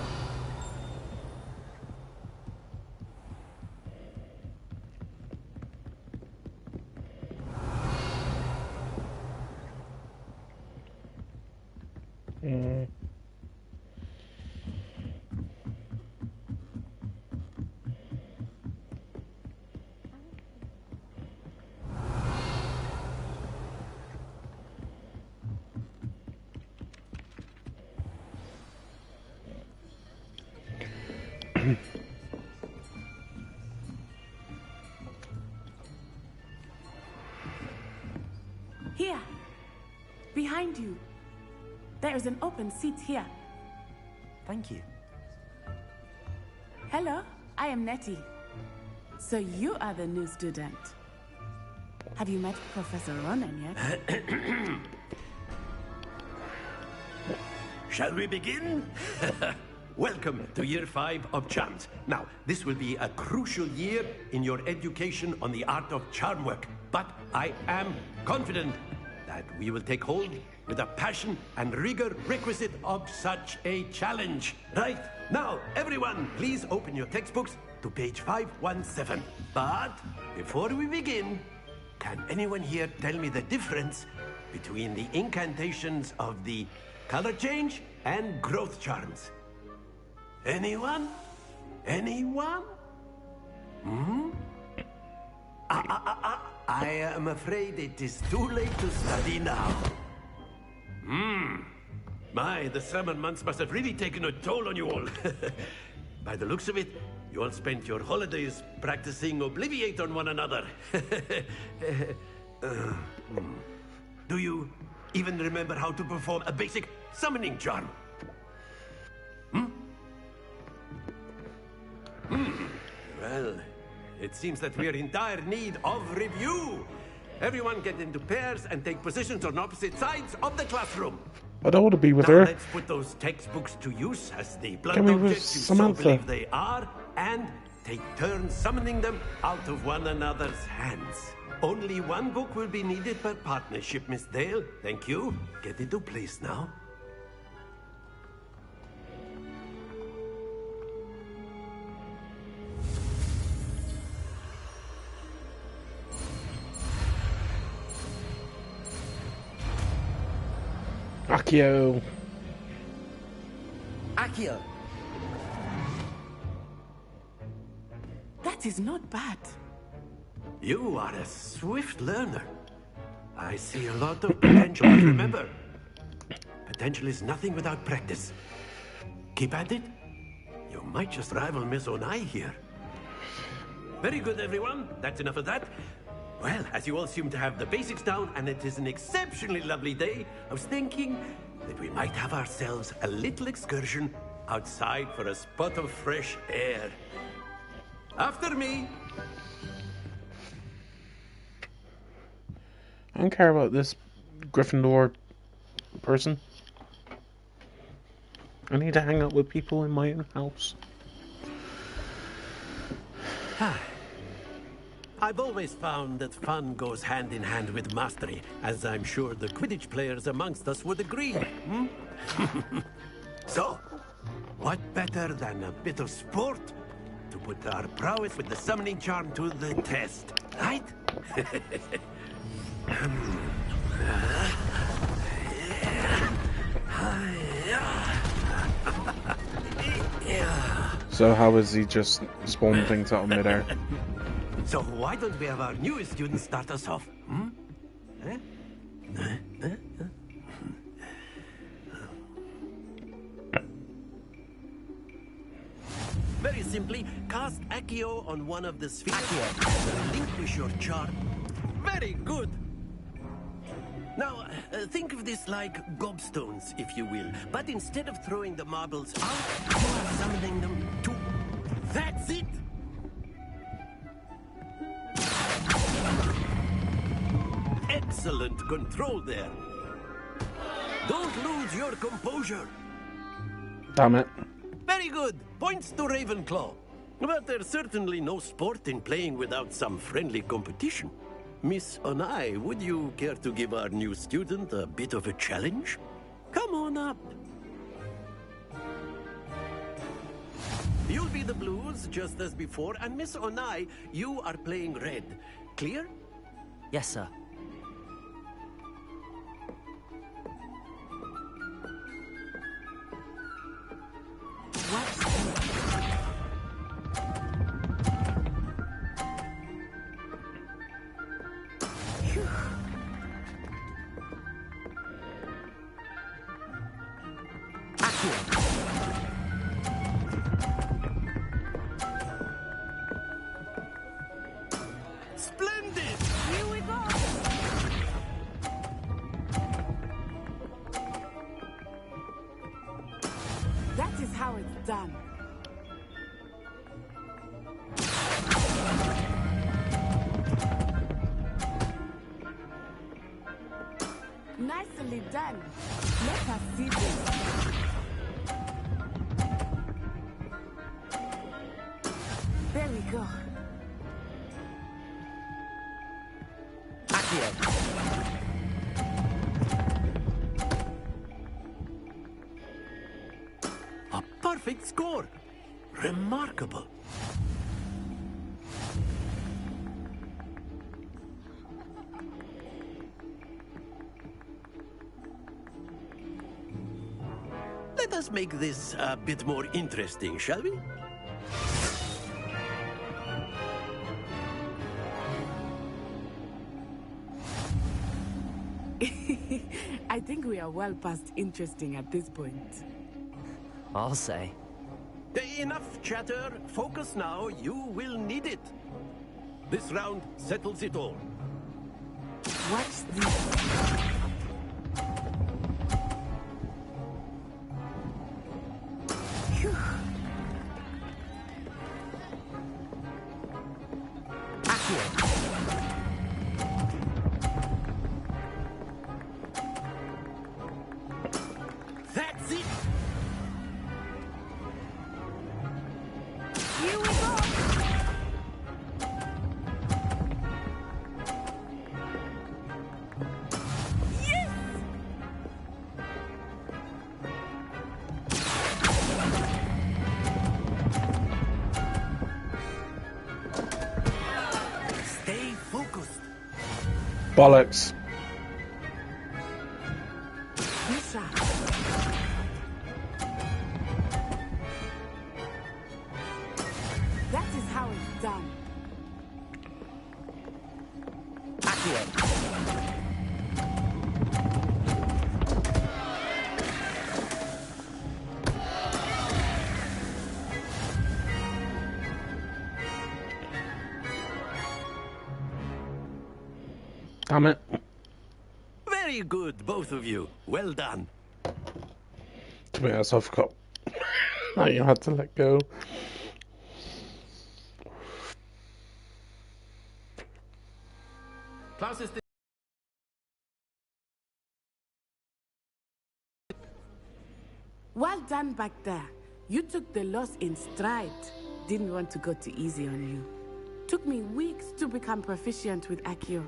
Here. Behind you. There is an open seat here. Thank you. Hello, I am Nettie. So you are the new student. Have you met Professor Ronan yet? Shall we begin? Welcome to Year 5 of Charms. Now, this will be a crucial year in your education on the art of charm work. But I am confident that we will take hold with the passion and rigor requisite of such a challenge. Right, now, everyone, please open your textbooks to page 517. But before we begin, can anyone here tell me the difference between the incantations of the color change and growth charms? Anyone? Anyone? Hmm? I am afraid it is too late to study now. My, the summer months must have really taken a toll on you all. By the looks of it, you all spent your holidays practicing Obliviate on one another. Do you even remember how to perform a basic summoning charm? Well, it seems that we are in dire need of review. Everyone get into pairs and take positions on opposite sides of the classroom. I don't want to be with Now her. let's put those textbooks to use as the blunt Can we with objects you so Samantha? believe they are, and take turns summoning them out of one another's hands. Only one book will be needed per partnership, Miss Dale. Thank you. Get into place now. Accio. Accio. That is not bad. You are a swift learner. I see a lot of potential, but remember, potential is nothing without practice. Keep at it. You might just rival Miss Onai here. Very good, everyone. That's enough of that. Well, as you all seem to have the basics down, and it is an exceptionally lovely day, I was thinking that we might have ourselves a little excursion outside for a spot of fresh air. After me. I don't care about this Gryffindor person. I need to hang out with people in my own house. I've always found that fun goes hand in hand with mastery, as I'm sure the Quidditch players amongst us would agree. So, what better than a bit of sport to put our prowess with the summoning charm to the test, right? So how is he just spawning things out of midair? So why don't we have our newest student start us off? Very simply, cast Accio on one of the spheres. Relinquish your charm. Very good. Now, think of this like gobstones, if you will. But instead of throwing the marbles out, you are summoning them to... That's it! Excellent control there. Don't lose your composure. Damn it. Very good. Points to Ravenclaw. But there's certainly no sport in playing without some friendly competition. Miss Onai, would you care to give our new student a bit of a challenge? Come on up. You'll be the blues, just as before, and Miss Onai, you are playing red. Clear? Yes, sir. Splendid! Here we go! That is how it's done. Nicely done. Let us see this. There we go. A perfect score. Remarkable. Let us make this a bit more interesting, shall we? I think we are well past interesting at this point. I'll say. Enough chatter. Focus now. You will need it. This round settles it all. Watch this. Phew. That's it. Here we go. Yes! Stay focused. Bollocks. Lisa. That is how it's done. Damn it. Very good, both of you. Well done. To be honest, I forgot. Now you had to let go. Class is Well done back there. You took the loss in stride. Didn't want to go too easy on you. Took me weeks to become proficient with Accio.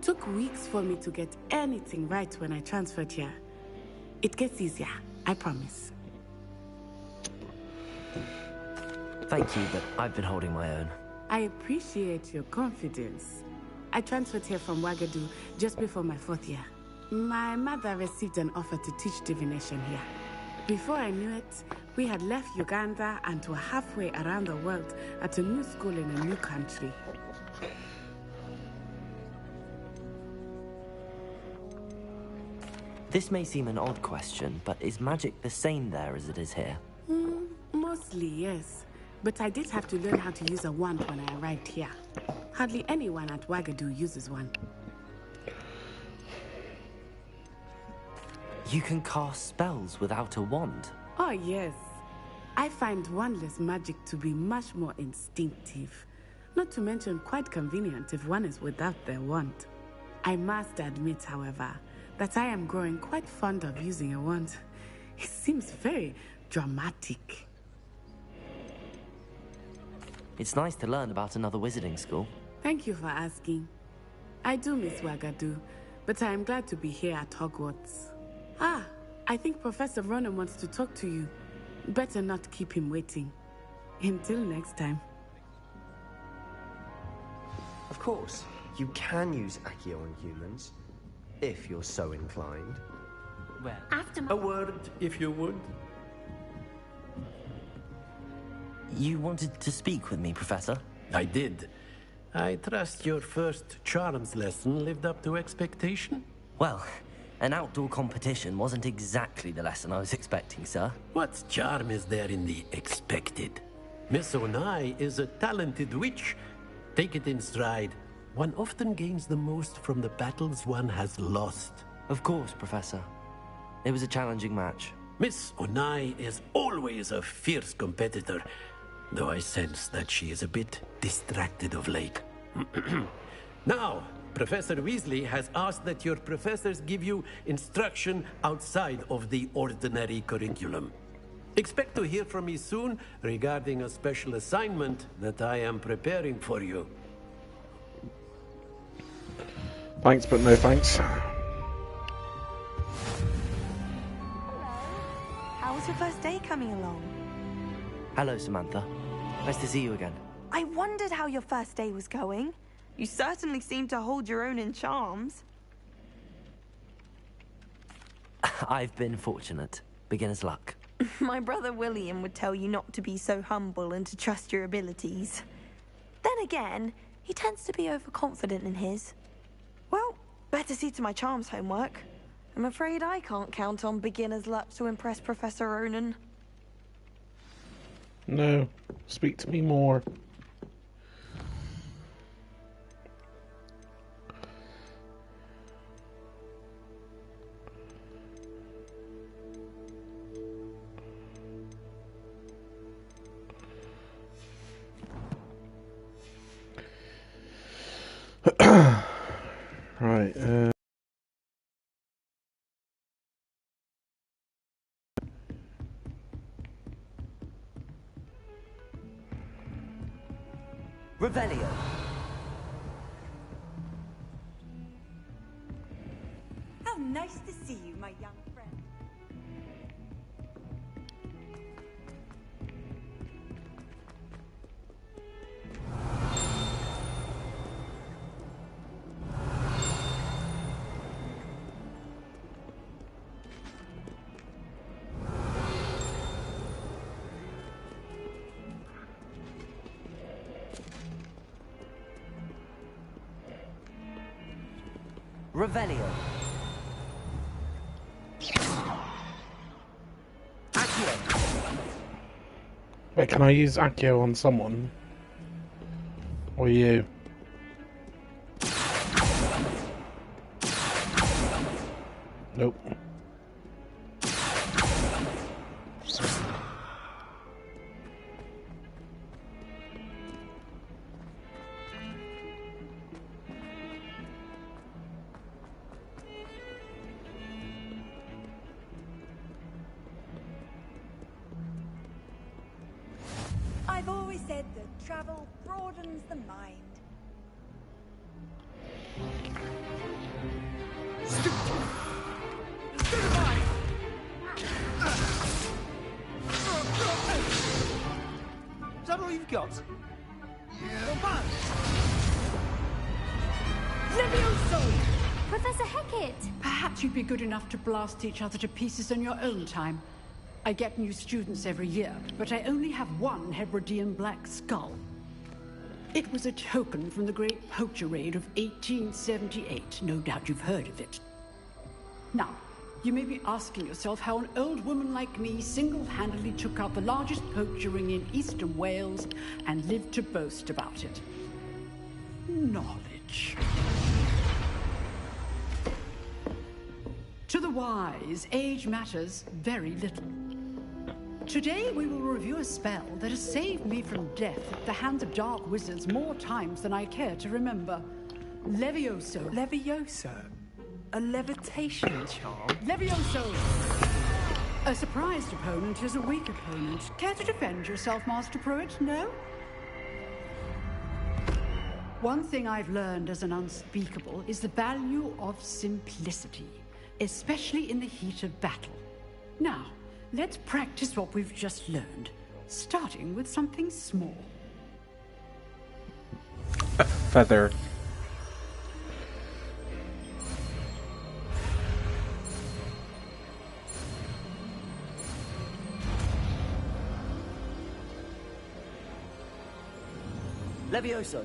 Took weeks for me to get anything right when I transferred here. It gets easier, I promise. Thank you, but I've been holding my own. I appreciate your confidence. I transferred here from Wagadu just before my 4th year. My mother received an offer to teach divination here. Before I knew it, we had left Uganda and were halfway around the world at a new school in a new country. This may seem an odd question, but is magic the same there as it is here? Mostly, yes. But I did have to learn how to use a wand when I arrived here. Hardly anyone at Wagadu uses one. You can cast spells without a wand? Oh, yes. I find wandless magic to be much more instinctive. Not to mention quite convenient if one is without their wand. I must admit, however, that I am growing quite fond of using a wand. It seems very dramatic. It's nice to learn about another wizarding school. Thank you for asking. I do miss Wagadu, but I am glad to be here at Hogwarts. Ah, I think Professor Ronan wants to talk to you. Better not keep him waiting. Until next time. Of course, you can use Accio on humans, if you're so inclined. Well, A word, if you would. You wanted to speak with me, Professor? I did. I trust your first charms lesson lived up to expectation? Well, an outdoor competition wasn't exactly the lesson I was expecting, sir. What charm is there in the expected? Miss Onai is a talented witch. Take it in stride. One often gains the most from the battles one has lost. Of course, Professor. It was a challenging match. Miss Onai is always a fierce competitor, though I sense that she is a bit distracted of late. Now, Professor Weasley has asked that your professors give you instruction outside of the ordinary curriculum. Expect to hear from me soon regarding a special assignment that I am preparing for you. Thanks, but no thanks. How was your first day coming along? Hello, Samantha. Nice to see you again. I wondered how your first day was going. You certainly seem to hold your own in charms. I've been fortunate. Beginner's luck. My brother William would tell you not to be so humble and to trust your abilities. Then again, he tends to be overconfident in his. Well, better see to my charms homework. I'm afraid I can't count on beginner's luck to impress Professor Ronan. No, speak to me more. Right, Revelio. How nice to see you, my young friend. Revelio. Accio. wait, can I use Accio on someone? Or you? Nope. I've always said that travel broadens the mind. Is that all you've got? Levioso! Professor Hecat! Perhaps you'd be good enough to blast each other to pieces in your own time. I get new students every year, but I only have one Hebridean black skull. It was a token from the Great Poacher Raid of 1878. No doubt you've heard of it. Now, you may be asking yourself how an old woman like me single-handedly took out the largest poacher ring in eastern Wales and lived to boast about it. Knowledge. To the wise, age matters very little. Today we will review a spell that has saved me from death at the hands of dark wizards more times than I care to remember. Levioso. Levioso? A levitation charm? Levioso! A surprised opponent is a weak opponent. Care to defend yourself, Master Pruitt? No? One thing I've learned as an unspeakable is the value of simplicity, especially in the heat of battle. Now, let's practice what we've just learned, starting with something small. A feather. Levioso.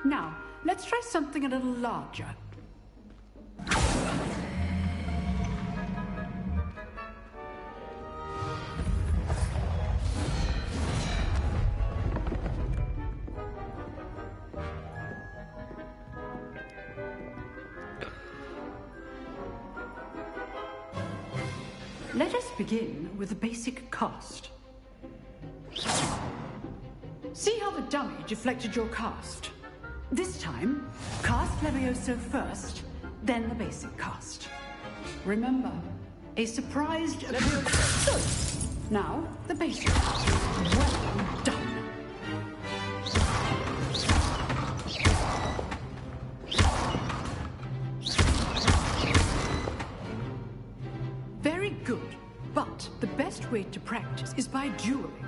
Now, let's try something a little larger. Let us begin with the basic cast. See how the dummy deflected your cast? This time, cast Levioso first, then the basic cast. Remember, a surprised Levioso. Good. Now, the basic cast. Well done. Very good, but the best way to practice is by dueling.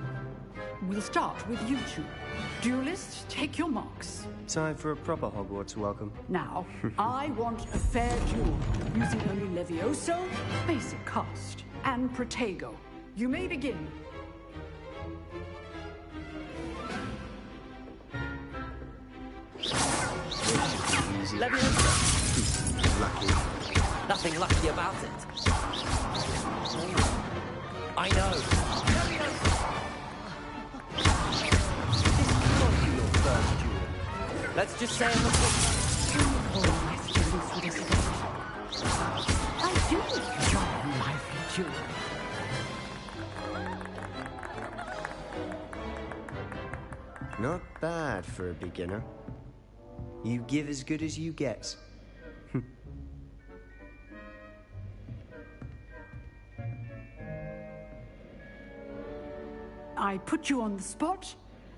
We'll start with you two. Duelists, take your marks. Time for a proper Hogwarts welcome. Now, I want a fair duel, using only Levioso, basic cast, and Protego. You may begin. Levioso. Lucky. Nothing lucky about it. I know. This cannot be your first duel. Let's just say I'm I do enjoy a lively duel. Not bad for a beginner. You give as good as you get. I put you on the spot,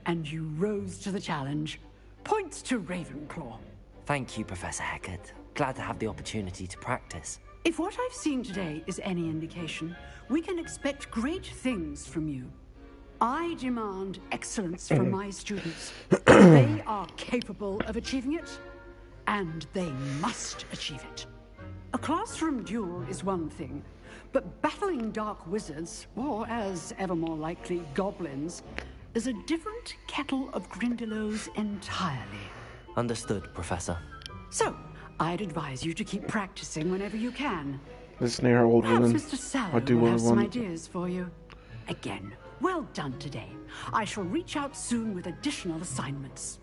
and you rose to the challenge. Points to Ravenclaw. Thank you, Professor Hecat. Glad to have the opportunity to practice. If what I've seen today is any indication, we can expect great things from you. I demand excellence from my students. They are capable of achieving it, and they must achieve it. A classroom duel is one thing, but battling dark wizards, or as ever more likely, goblins, is a different kettle of Grindylows entirely. Understood, Professor. So, I'd advise you to keep practicing whenever you can. This near old Perhaps woman. Mr. Sallow I do will what I have some want. ideas for you. Again, well done today. I shall reach out soon with additional assignments.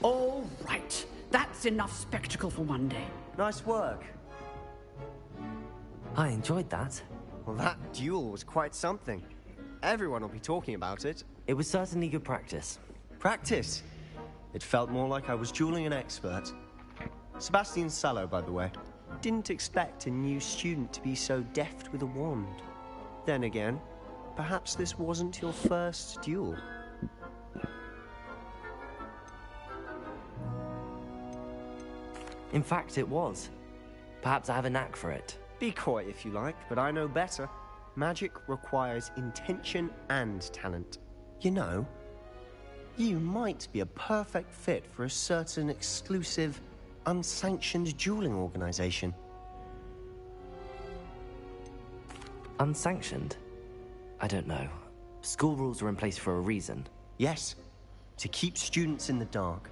All right. That's enough spectacle for one day. Nice work. I enjoyed that. Well, that duel was quite something. Everyone will be talking about it. It was certainly good practice. Practice? It felt more like I was dueling an expert. Sebastian Sallow, by the way. Didn't expect a new student to be so deft with a wand. Then again, perhaps this wasn't your first duel. In fact, it was. Perhaps I have a knack for it. Be coy if you like, but I know better. Magic requires intention and talent. You know, you might be a perfect fit for a certain exclusive, unsanctioned dueling organization. Unsanctioned? I don't know. School rules are in place for a reason. Yes, to keep students in the dark.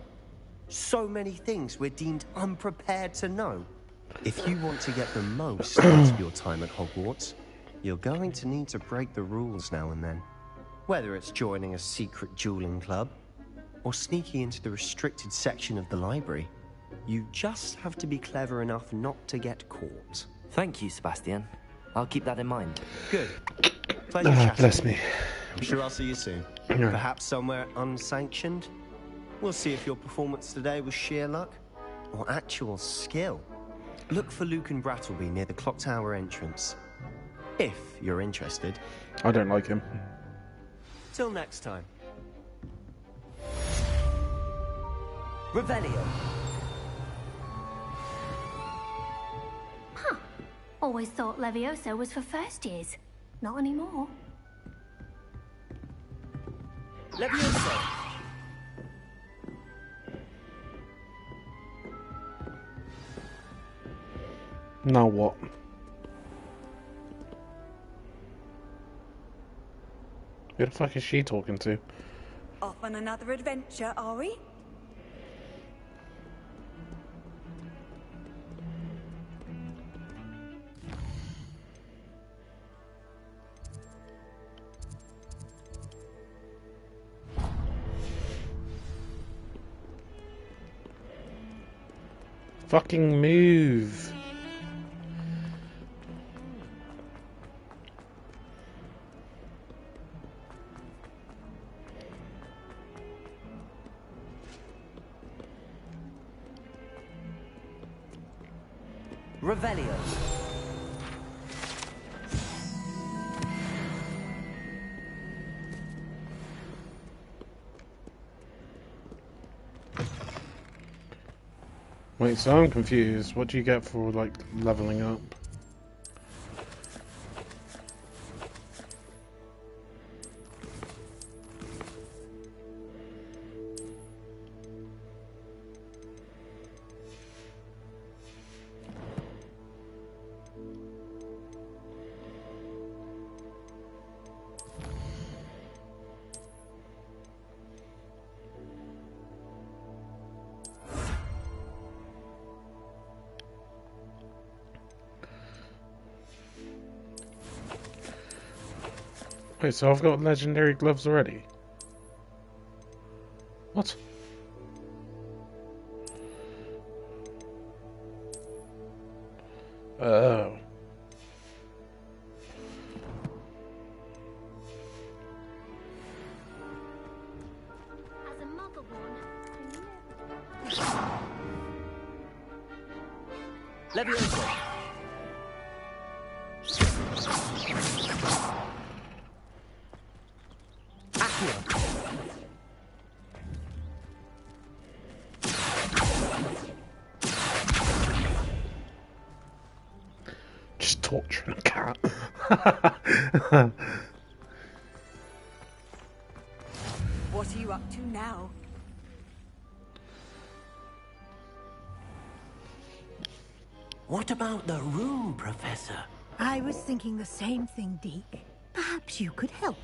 So many things we're deemed unprepared to know. If you want to get the most out of your time at Hogwarts, you're going to need to break the rules now and then. Whether it's joining a secret dueling club, or sneaking into the restricted section of the library, you just have to be clever enough not to get caught. Thank you, Sebastian. I'll keep that in mind. Good. Pleasure chatting. Bless me. I'm sure I'll see you soon. Yeah. Perhaps somewhere unsanctioned. We'll see if your performance today was sheer luck or actual skill. Look for Luke and Brattleby near the clock tower entrance. If you're interested. I don't like him. Till next time. Revelio. Huh. Always thought Levioso was for first years. Not anymore. Levioso. Now what? Who the fuck is she talking to? Off on another adventure, are we? Fucking move. Revelio. Wait, so I'm confused. What do you get for, like, leveling up? Wait, so I've got legendary gloves already? What? Oh. As a mother one, Levioso. Just torturing a cat. What are you up to now? What about the room, Professor? I was thinking the same thing, Deke. Perhaps you could help.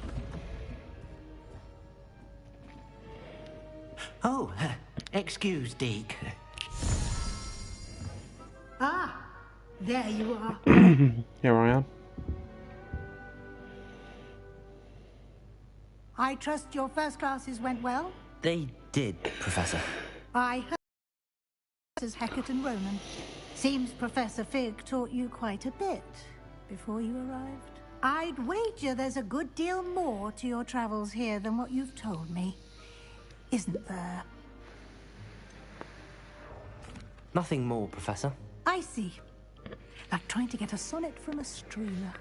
Oh, excuse, Deke. Ah, there you are. Here I am. I trust your first classes went well? They did, Professor. I heard Professors Hecat and Ronan. Seems Professor Fig taught you quite a bit before you arrived. I'd wager there's a good deal more to your travels here than what you've told me. Isn't there? Nothing more, Professor. I see. Like trying to get a sonnet from a streamer.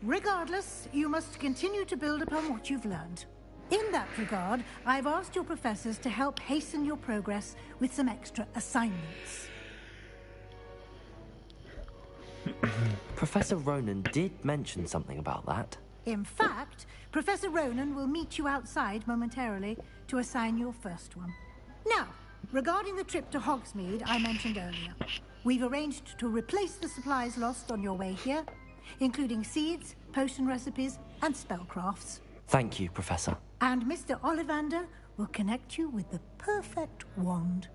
Regardless, you must continue to build upon what you've learned. In that regard, I've asked your professors to help hasten your progress with some extra assignments. Professor Ronan did mention something about that. In fact, Professor Ronan will meet you outside momentarily to assign your first one. Now, regarding the trip to Hogsmeade I mentioned earlier, we've arranged to replace the supplies lost on your way here, including seeds, potion recipes, and spellcrafts. Thank you, Professor. And Mr. Ollivander will connect you with the perfect wand.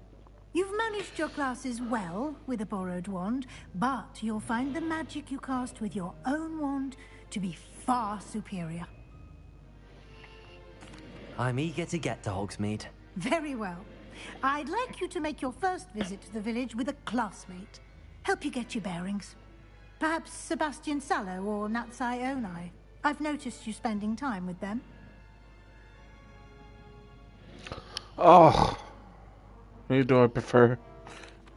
You've managed your classes well with a borrowed wand, but you'll find the magic you cast with your own wand to be far superior. I'm eager to get to Hogsmeade. Very well. I'd like you to make your first visit to the village with a classmate. Help you get your bearings. Perhaps Sebastian Sallow or Natsai Onai. I've noticed you spending time with them. Oh, who do I prefer?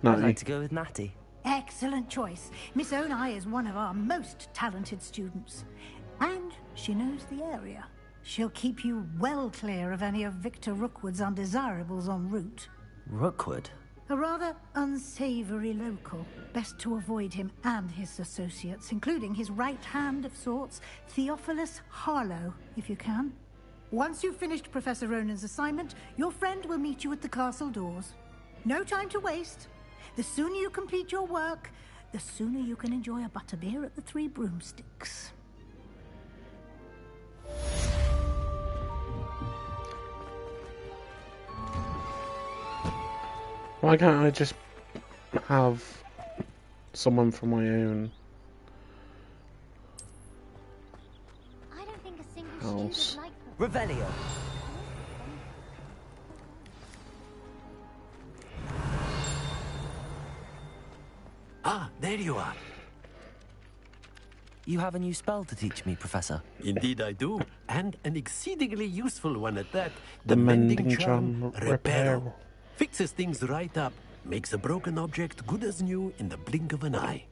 I'd like to go with Natty. Excellent choice. Miss Onai is one of our most talented students. And she knows the area. She'll keep you well clear of any of Victor Rookwood's undesirables en route. Rookwood? A rather unsavory local. Best to avoid him and his associates, including his right hand of sorts, Theophilus Harlow, if you can. Once you've finished Professor Ronan's assignment, your friend will meet you at the castle doors. No time to waste. The sooner you complete your work, the sooner you can enjoy a butterbeer at the Three Broomsticks. Why can't I just have someone from my own I don't think a single house? student like her. Revelio. Ah, there you are. You have a new spell to teach me, Professor. Indeed I do, and an exceedingly useful one at that. The Mending Charm Reparo. Fixes things right up, makes a broken object good as new in the blink of an eye.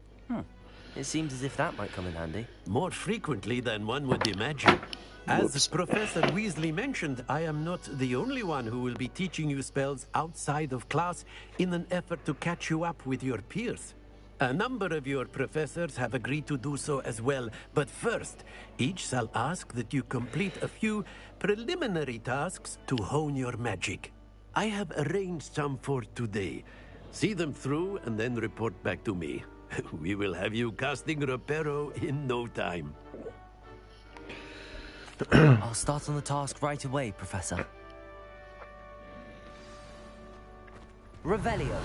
It seems as if that might come in handy. More frequently than one would imagine. As Professor Weasley mentioned, I am not the only one who will be teaching you spells outside of class in an effort to catch you up with your peers. A number of your professors have agreed to do so as well, but first, each shall ask that you complete a few preliminary tasks to hone your magic. I have arranged some for today. See them through and then report back to me. We will have you casting Reparo in no time. I'll start on the task right away, Professor. Revelio.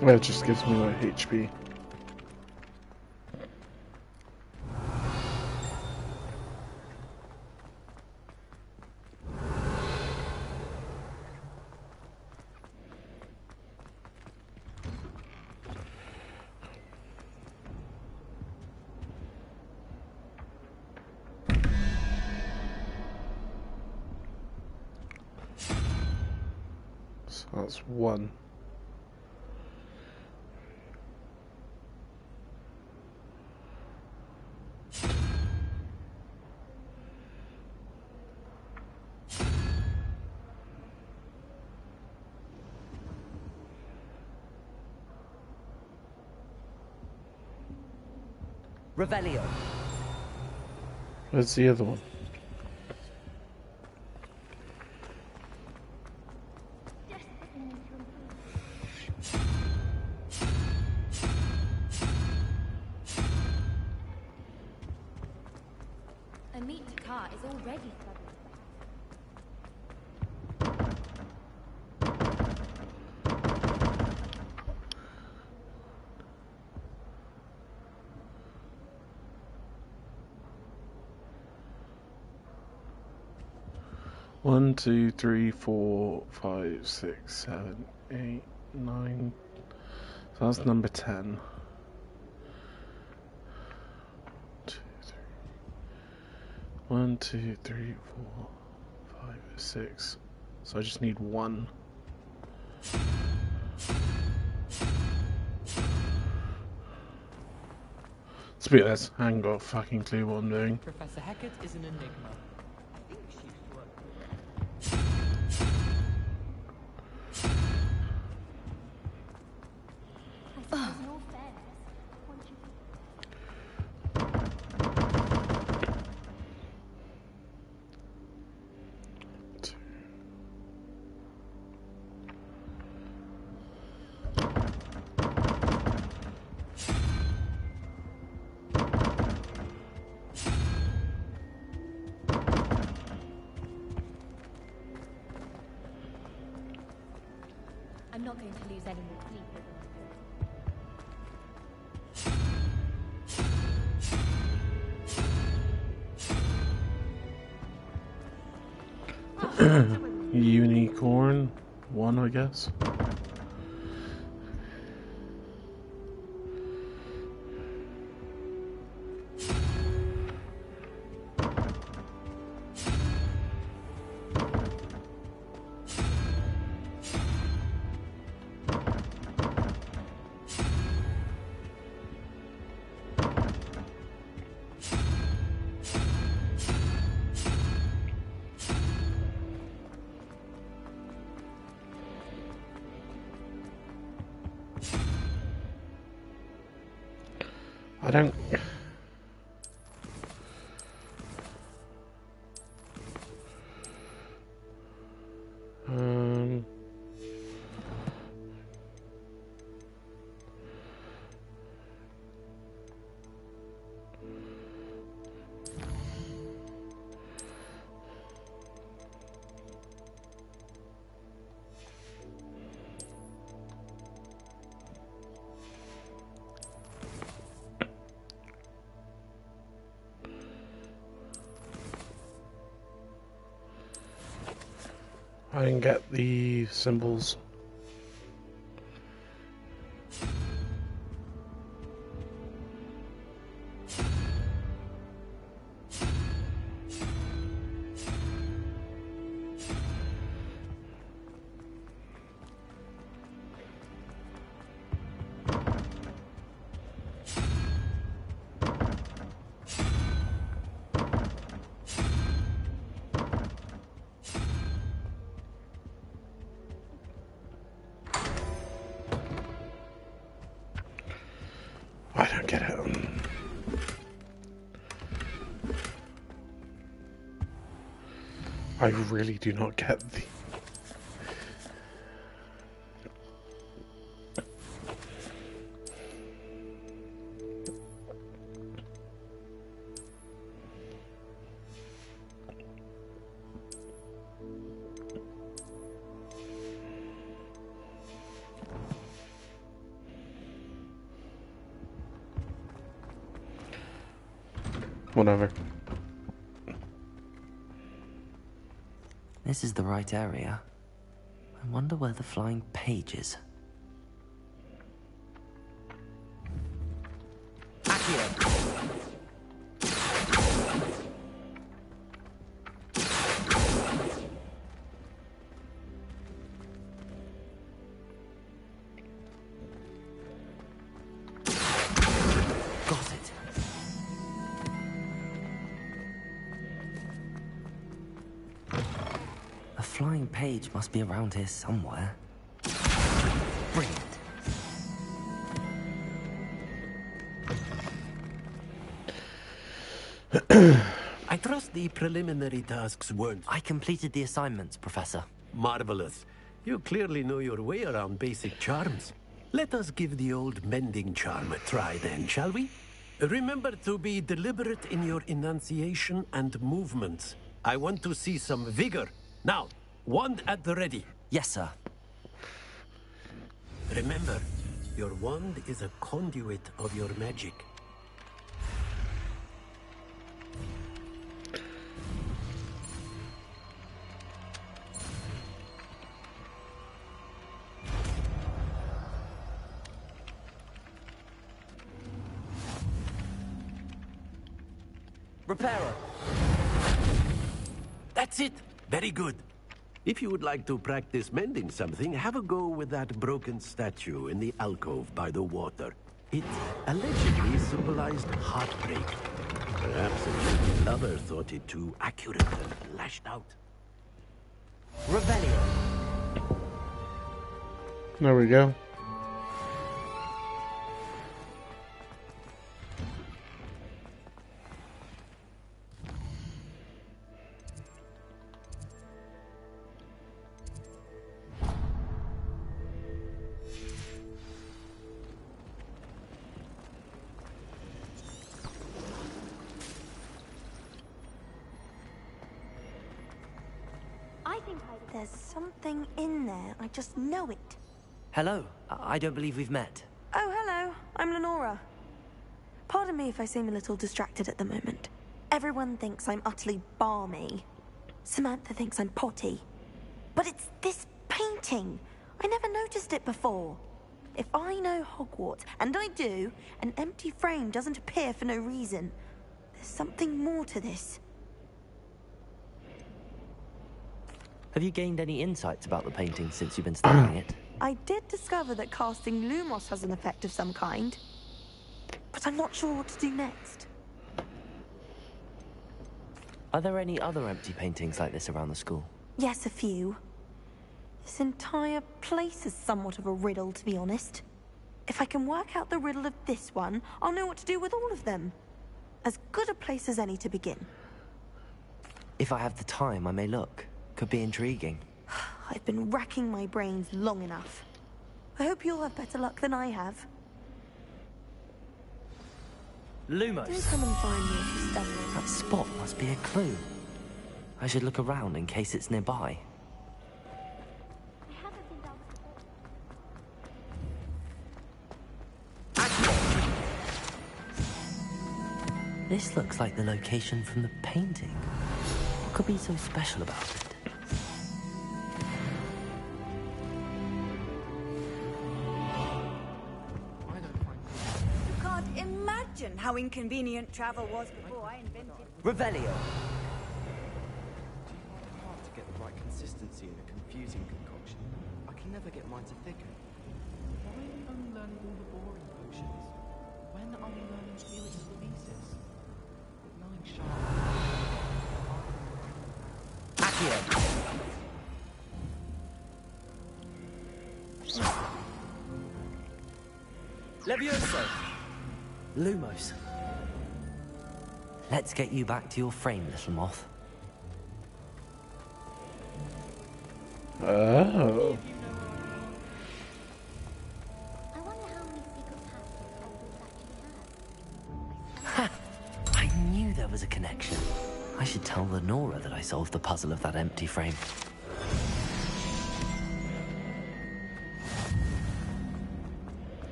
Well, it just gives me like HP. So that's one. Revelio. Where's the other one? A meat to car is already flooded. One, 2, 3, 4, 5, 6, 7, 8, 9. So that's number 10. 2, 3. 1, 2, 3, 4, 5, 6. So I just need one. To be honest, I haven't got a fucking clue what I'm doing. Professor Hecat is an enigma. I think she used to work I'm not going to lose any more sleep. Unicorn. Unicorn 1, I guess. I don't... I didn't get the symbols. I don't get it. I really do not get the... Whatever. This is the right area. I wonder where the flying page is. The flying page must be around here somewhere. Brilliant. I trust the preliminary tasks weren't... I completed the assignments, Professor. Marvelous. You clearly know your way around basic charms. Let us give the old mending charm a try then, shall we? Remember to be deliberate in your enunciation and movements. I want to see some vigor. Now, wand at the ready. Yes, sir. Remember, your wand is a conduit of your magic. Repairer. That's it. Very good. If you would like to practice mending something, have a go with that broken statue in the alcove by the water. It allegedly symbolized heartbreak. Perhaps a young lover thought it too accurate and lashed out. Revelio. There we go. There's something in there. I just know it. Hello. I don't believe we've met. Oh, hello. I'm Lenora. Pardon me if I seem a little distracted at the moment. Everyone thinks I'm utterly balmy. Samantha thinks I'm potty. But it's this painting. I never noticed it before. If I know Hogwarts, and I do, an empty frame doesn't appear for no reason. There's something more to this. Have you gained any insights about the painting since you've been studying it? I did discover that casting Lumos has an effect of some kind. But I'm not sure what to do next. Are there any other empty paintings like this around the school? Yes, a few. This entire place is somewhat of a riddle, to be honest. If I can work out the riddle of this one, I'll know what to do with all of them. As good a place as any to begin. If I have the time, I may look. Could be intriguing. I've been racking my brains long enough. I hope you'll have better luck than I have. Lumos! Do come and find me if you stumble. That spot must be a clue. I should look around in case it's nearby. This looks like the location from the painting. What could be so special about it? You can't imagine how inconvenient travel was before I invented... Revelio! Hard to get the right consistency in a confusing concoction. I can never get mine to thicken. Why unlearn all the boring potions? When are we learning Felix Felicis? But knowing Levioso! Lumos. Let's get you back to your frame, little moth. Oh. Ha! I knew there was a connection. I should tell Lenora that I solved the puzzle of that empty frame.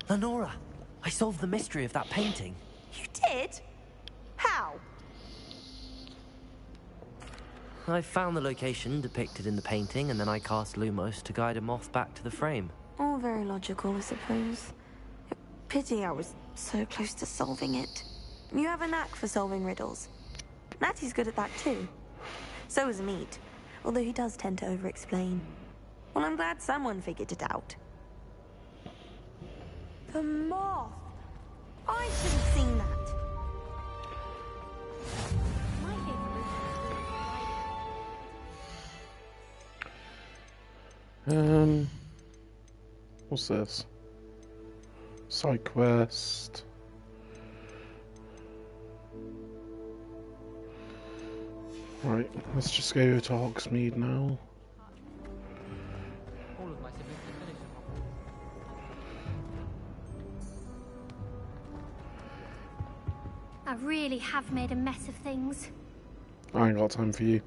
Lenora, I solved the mystery of that painting. You did? How? I found the location depicted in the painting, and then I cast Lumos to guide a moth back to the frame. All very logical, I suppose. Pity I was so close to solving it. You have a knack for solving riddles. Natty's good at that too. So is Meat, although he does tend to over-explain. Well, I'm glad someone figured it out. The moth! I should have seen that. What's this? Side quest. Right, let's just go to Hogsmeade now. All of my siblings have finished at Hogwarts. I really have made a mess of things. I ain't got time for you.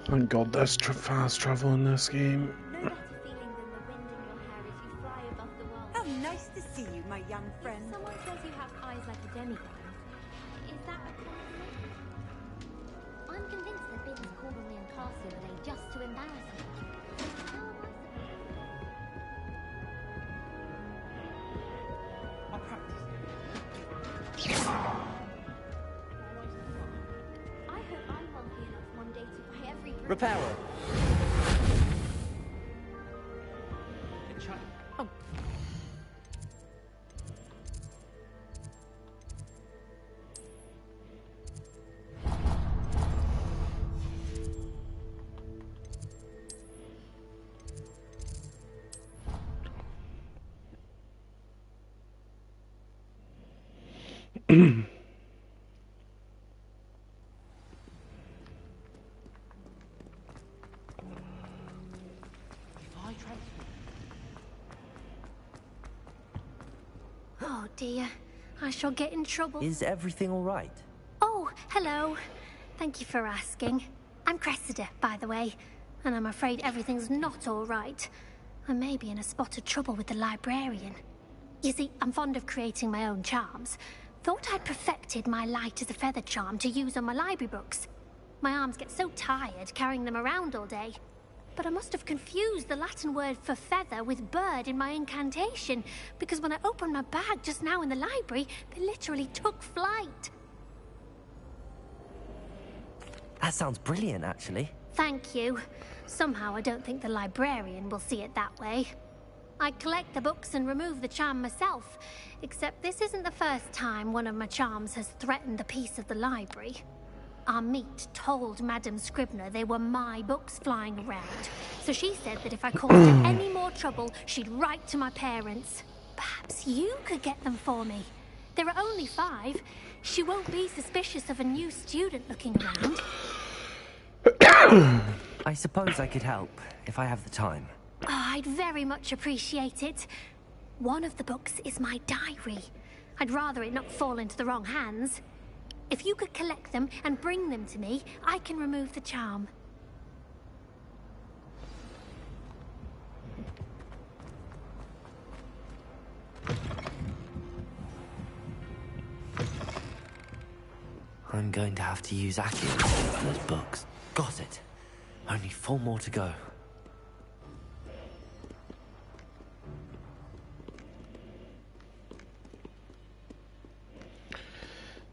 Thank God there's fast travel in this game. How nice to see you, my young friend. Someone says you have eyes like a demigod. Is that a compliment? I'm convinced that Bidden's calling me in class the other day just to embarrass me. How am I I hope I'm wealthy enough one day to buy every brick. Reparo! Oh. Oh dear, I shall get in trouble. Is everything all right? Oh, hello. Thank you for asking. I'm Cressida, by the way, and I'm afraid everything's not all right. I may be in a spot of trouble with the librarian. You see, I'm fond of creating my own charms. Thought I'd perfected my light as a feather charm to use on my library books. My arms get so tired carrying them around all day. But I must have confused the Latin word for feather with bird in my incantation, because when I opened my bag just now in the library, they literally took flight. That sounds brilliant, actually. Thank you. Somehow I don't think the librarian will see it that way. I collect the books and remove the charm myself, except this isn't the first time one of my charms has threatened a piece of the library. Our meet told Madame Scribner they were my books flying around, so she said that if I caused her any more trouble, she'd write to my parents. Perhaps you could get them for me. There are only 5. She won't be suspicious of a new student looking around. I suppose I could help, if I have the time. Oh, I'd very much appreciate it. One of the books is my diary. I'd rather it not fall into the wrong hands. If you could collect them and bring them to me, I can remove the charm. I'm going to have to use Accio to get those books. Got it. Only 4 more to go.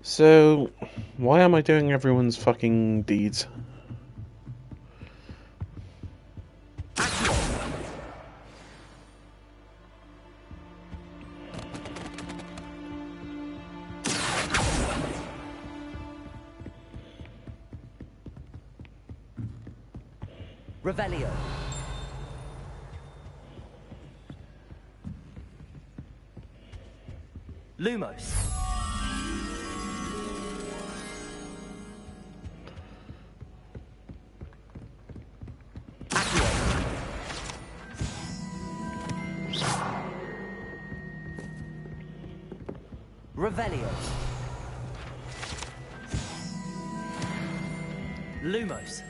So, why am I doing everyone's fucking deeds? Revelio. Lumos. Revelio. Lumos.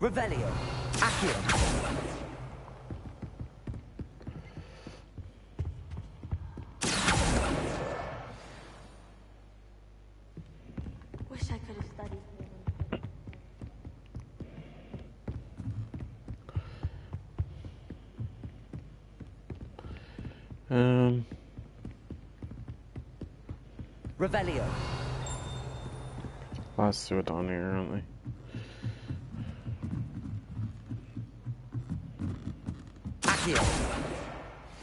Revelio. Accio. Wish I could have studied Revelio. Last 2 are down here, aren't they?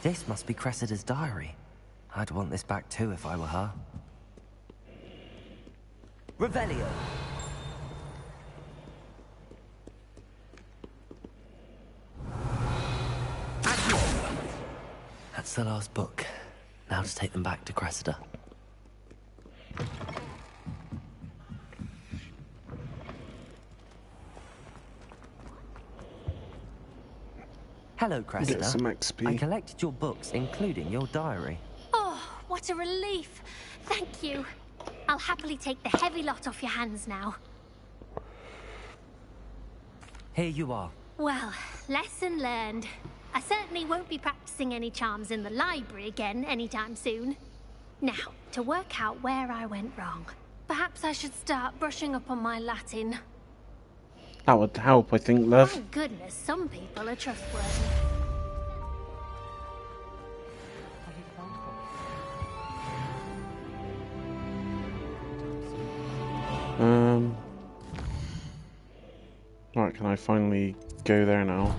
This must be Cressida's diary. I'd want this back too if I were her. Revelio. That's the last book. Now to take them back to Cressida. Hello, Cressida. Get some XP. I collected your books, including your diary. Oh, what a relief. Thank you. I'll happily take the heavy lot off your hands now. Here you are. Well, lesson learned. I certainly won't be practicing any charms in the library again anytime soon. Now, to work out where I went wrong. Perhaps I should start brushing up on my Latin. That would help, I think, love. Thank goodness some people are trustworthy. Right, can I finally go there now?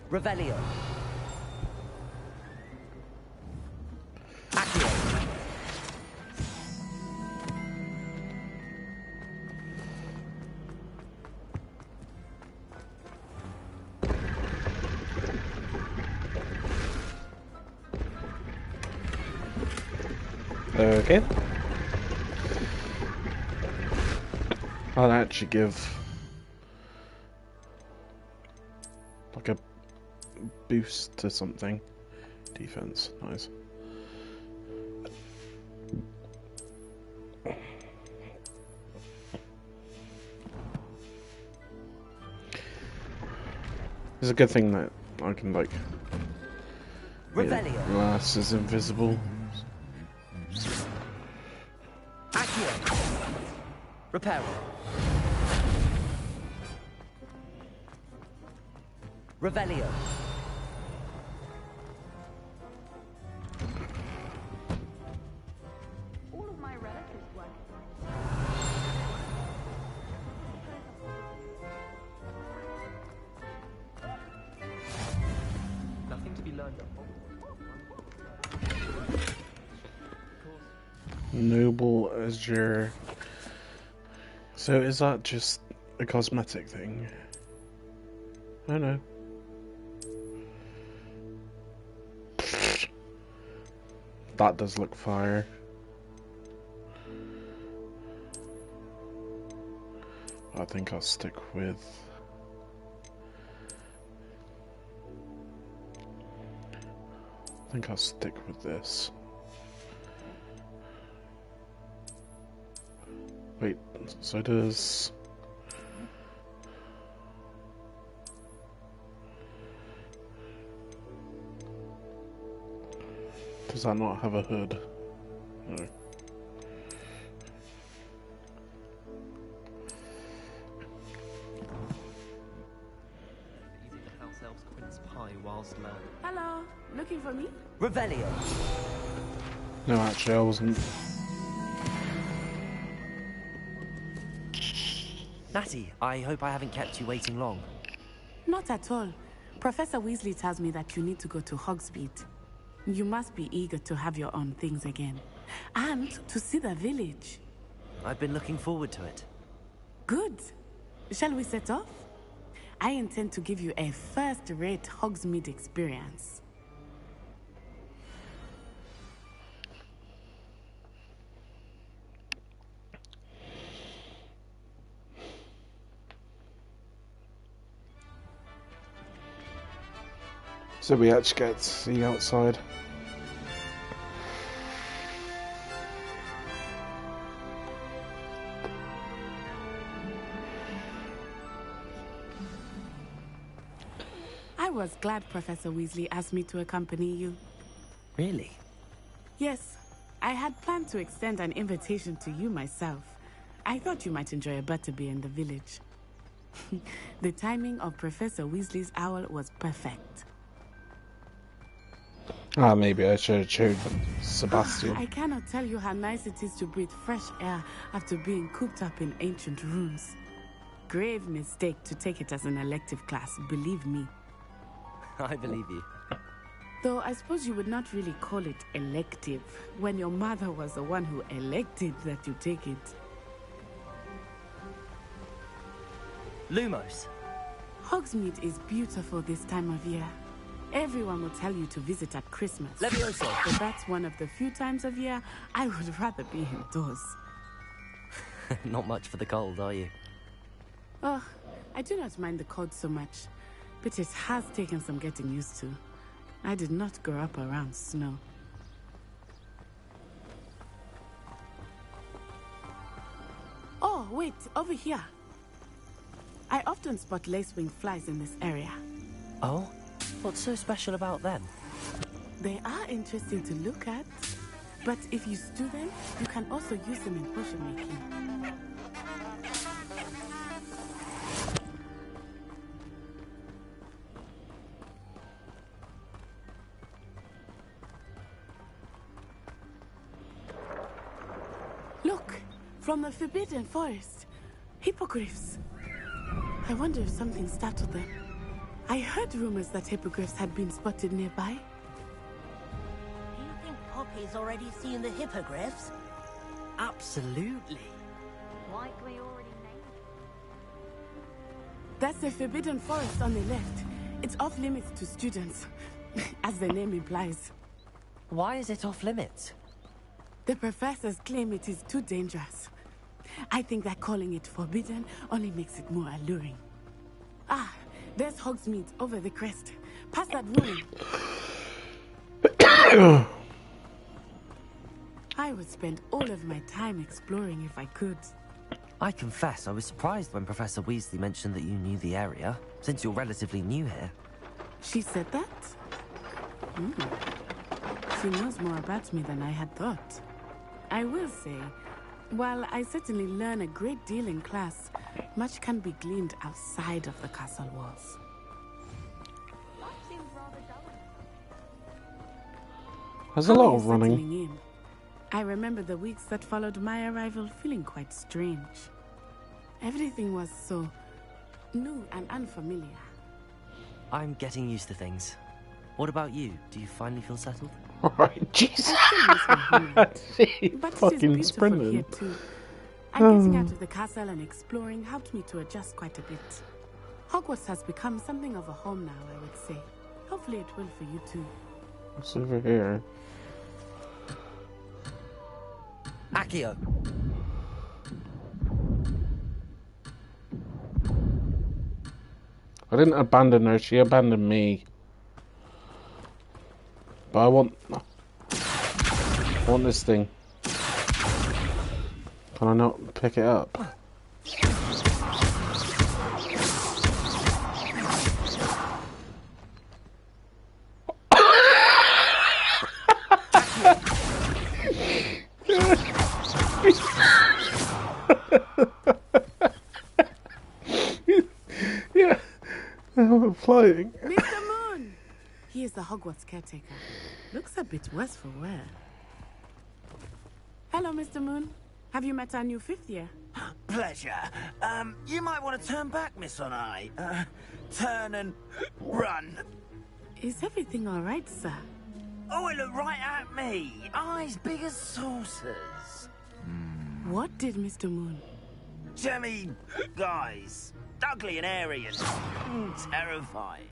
Revelio. Okay. I'll actually give like a boost to something. Defense, nice. It's a good thing that I can like. Revelio. Glass is invisible. Accio. Reparo. Revelio. All of my relatives work. Nothing to be learned at Noble Azure. So is that just a cosmetic thing? I don't know. That does look fire. I think I'll stick with... I think I'll stick with this. Wait, so does... Does that not have a hood? No. easy to house elves quince pie whilst learning. Hello, looking for me? Revelio. No, actually I wasn't. Natty, I hope I haven't kept you waiting long. Not at all. Professor Weasley tells me that you need to go to Hogsmeade. You must be eager to have your own things again. And to see the village. I've been looking forward to it. Good. Shall we set off? I intend to give you a first-rate Hogsmeade experience. So we actually get to see outside. I was glad Professor Weasley asked me to accompany you. Really? Yes, I had planned to extend an invitation to you myself. I thought you might enjoy a butterbeer in the village. The timing of Professor Weasley's owl was perfect. Ah, maybe I should have chosen Sebastian. I cannot tell you how nice it is to breathe fresh air after being cooped up in ancient rooms. Grave mistake to take it as an elective class, believe me. I believe you. Though I suppose you would not really call it elective when your mother was the one who elected that you take it. Lumos. Hogsmeade is beautiful this time of year. Everyone will tell you to visit at Christmas. Levioso. But that's one of the few times of year I would rather be indoors. Not much for the cold, are you? Oh, I do not mind the cold so much, but it has taken some getting used to. I did not grow up around snow. Oh, wait, over here. I often spot lacewing flies in this area. Oh? What's so special about them? They are interesting to look at, but if you stew them, you can also use them in potion making. Look, from the Forbidden Forest. Hippogriffs. I wonder if something startled them. I heard rumors that hippogriffs had been spotted nearby. Do you think Poppy's already seen the hippogriffs? Absolutely. Like we already named. That's the Forbidden Forest on the left. It's off limits to students, as the name implies. Why is it off limits? The professors claim it is too dangerous. I think that calling it forbidden only makes it more alluring. Ah, there's Hogsmeade over the crest. Past that ruin. I would spend all of my time exploring if I could. I confess I was surprised when Professor Weasley mentioned that you knew the area, since you're relatively new here. She said that? She knows more about me than I had thought. I will say, while I certainly learn a great deal in class, much can be gleaned outside of the castle walls. There's a lot of Settling running. in. I remember the weeks that followed my arrival feeling quite strange. Everything was so new and unfamiliar. I'm getting used to things. What about you? Do you finally feel settled? Alright, Jesus. But it is Fucking beautiful sprinting. here too. And getting out of the castle and exploring helped me to adjust quite a bit. Hogwarts has become something of a home now, I would say. Hopefully it will for you too. What's over here? Accio! I didn't abandon her, she abandoned me. But I want this thing. Can I not pick it up? Yeah, I'm flying. Mr. Moon! He is the Hogwarts caretaker. Looks a bit worse for wear. Hello, Mr. Moon. Have you met our new fifth year? Pleasure. You might want to turn back, Miss Onai. Turn and run. Is everything all right, sir? Oh, it looked right at me. Eyes big as saucers. What did Mr. Moon? Jemmy guys. Ugly and airy and terrifying.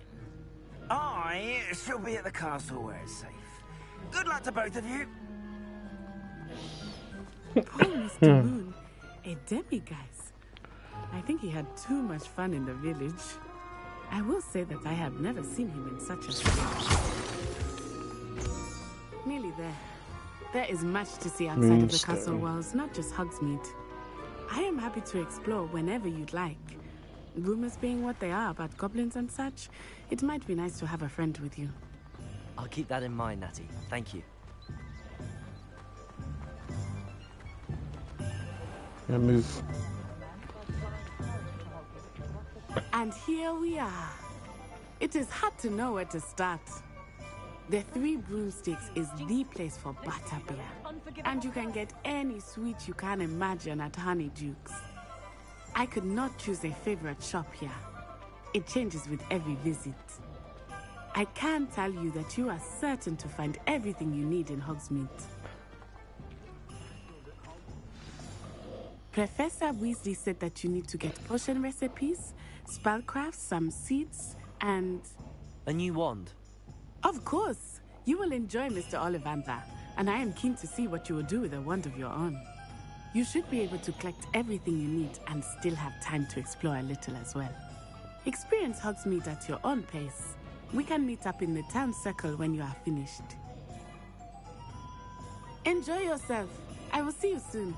I shall be at the castle where it's safe. Good luck to both of you. Poor Mr. Moon. A demiguise. I think he had too much fun in the village. I will say that I have never seen him in such a state. Nearly there. There is much to see outside of the castle walls, not just Hogsmeade. I am happy to explore whenever you'd like. Rumors being what they are about goblins and such, it might be nice to have a friend with you. I'll keep that in mind, Natty. Thank you. Yeah, move. And here we are. It is hard to know where to start. The Three Broomsticks is the place for butterbeer. And you can get any sweet you can imagine at Honeydukes. I could not choose a favorite shop here. It changes with every visit. I can tell you that you are certain to find everything you need in Hogsmeade. Professor Weasley said that you need to get potion recipes, spellcrafts, some seeds, and... A new wand. Of course! You will enjoy Mr. Ollivander, and I am keen to see what you will do with a wand of your own. You should be able to collect everything you need and still have time to explore a little as well. Experience Hogsmeade at your own pace. We can meet up in the town circle when you are finished. Enjoy yourself. I will see you soon.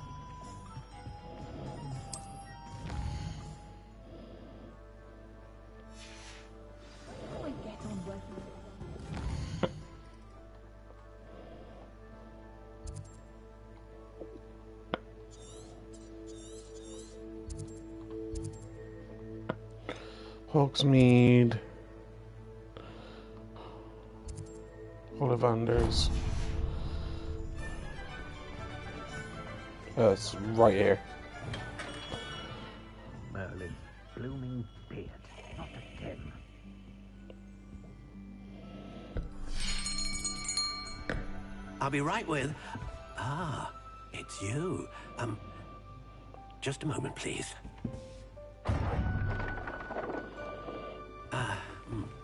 Hogsmeade. Ollivanders. It's right here. Merlin's blooming beard, not a gem. I'll be right with... Ah, it's you. Just a moment, please.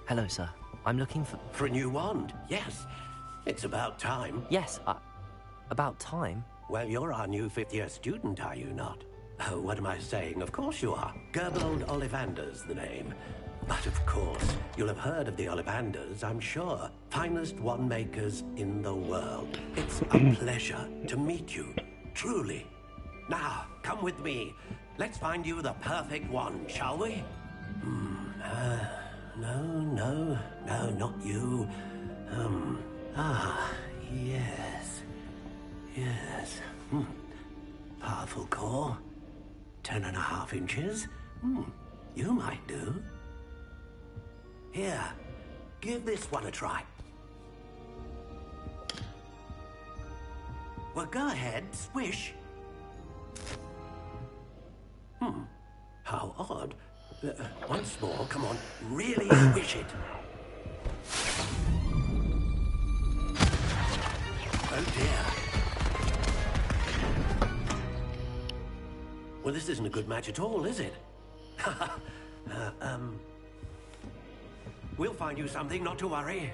Hello, sir. I'm looking for... For a new wand, yes. It's about time. Yes, about time? Well, you're our new fifth-year student, are you not? Oh, what am I saying? Of course you are. Gerbold Ollivander's the name. But of course, you'll have heard of the Ollivanders, I'm sure. Finest wand makers in the world. It's a pleasure to meet you, truly. Now, come with me. Let's find you the perfect wand, shall we? No, not you. Yes. Powerful core. 10.5 inches. You might do. Here, give this one a try. Well, go ahead, swish. How odd. Once more, come on, really swish it. Oh dear. Well, this isn't a good match at all, is it? We'll find you something, not to worry.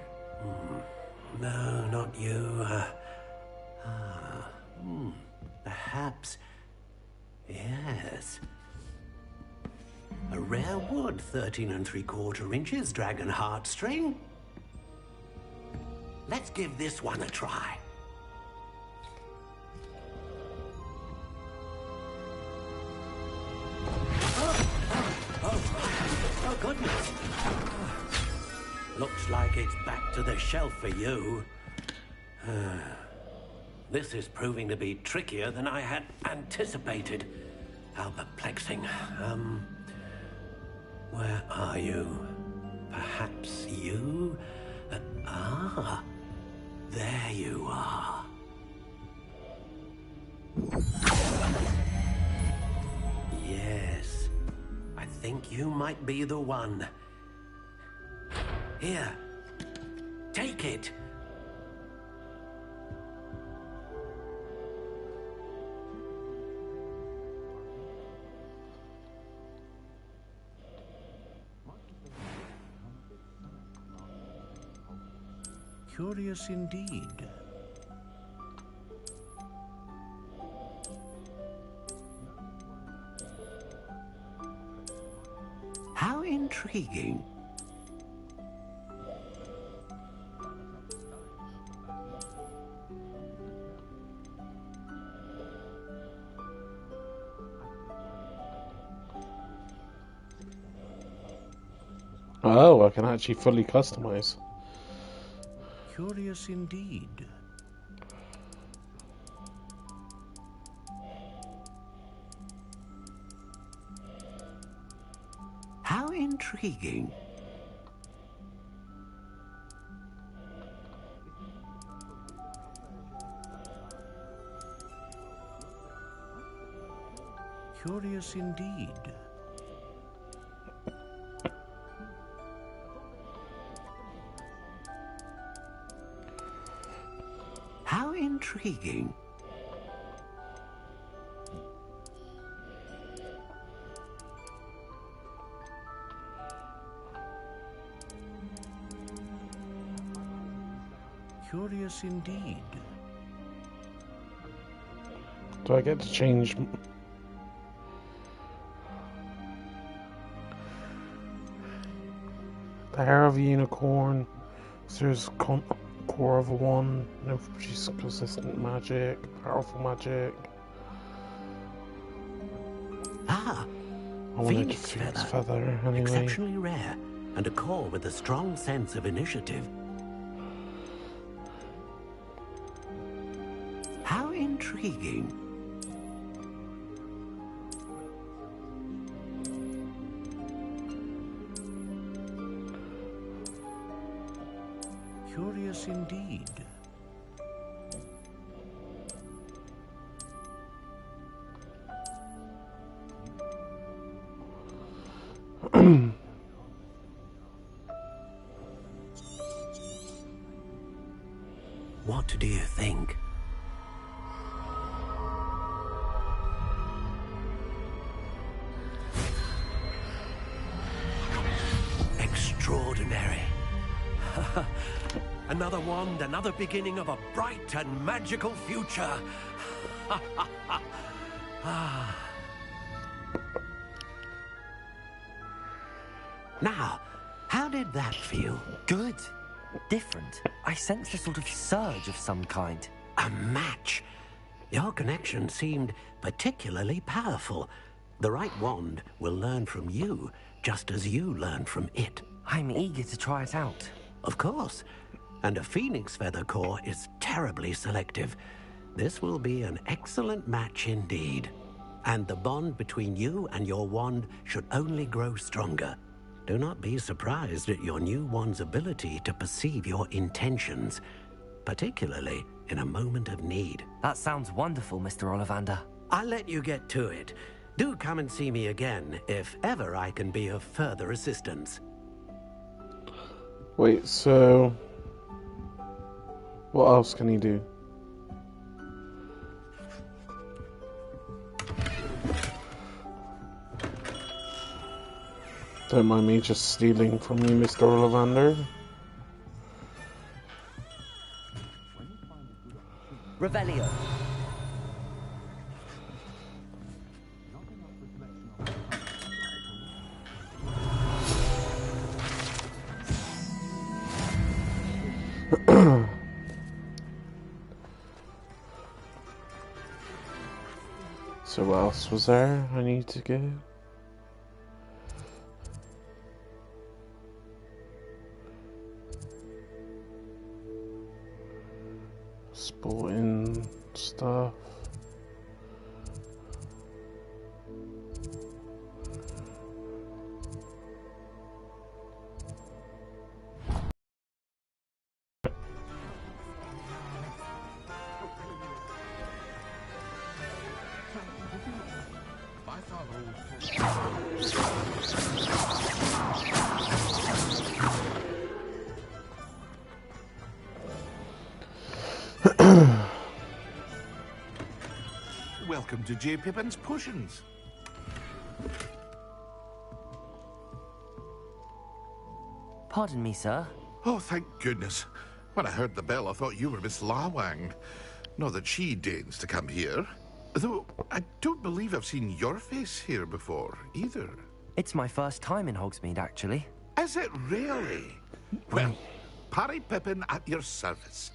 No, not you. Perhaps. Yes. A rare wood, 13 3/4 inches, dragon heartstring. Let's give this one a try. Oh, goodness. Looks like it's back to the shelf for you. This is proving to be trickier than I had anticipated. How perplexing. Where are you? Perhaps you? There you are. Yes, I think you might be the one. Here, take it. Curious indeed. How intriguing. Oh, I can actually fully customize. Curious indeed. How intriguing. Curious indeed. How intriguing. Curious indeed. Do I get to change the hair of a unicorn? So there's core of a one, no produce consistent magic, powerful magic. Ah, I wanted Phoenix Phoenix feather. feather anyway. Exceptionally rare, and a core with a strong sense of initiative. How intriguing. Curious indeed. What do you think? Extraordinary. Another wand, another beginning of a bright and magical future. Now, how did that feel? Good. Different. I sensed a sort of surge of some kind. A match. Your connection seemed particularly powerful. The right wand will learn from you, just as you learn from it. I'm eager to try it out. Of course. And a phoenix feather core is terribly selective. This will be an excellent match indeed. And the bond between you and your wand should only grow stronger. Do not be surprised at your new wand's ability to perceive your intentions, particularly in a moment of need. That sounds wonderful, Mr. Ollivander. I'll let you get to it. Do come and see me again if ever I can be of further assistance. Wait, so what else can he do? Don't mind me just stealing from you, Mr. Ollivander. Revelio. So what else was there I need to go? Sporting stuff. Welcome to J. Pippin's Potions. Pardon me, sir. Oh, thank goodness. When I heard the bell, I thought you were Miss Lawang. Not that she deigns to come here. Though, I don't believe I've seen your face here before, either. It's my first time in Hogsmeade, actually. Is it really? Well, Parry Pippin at your service.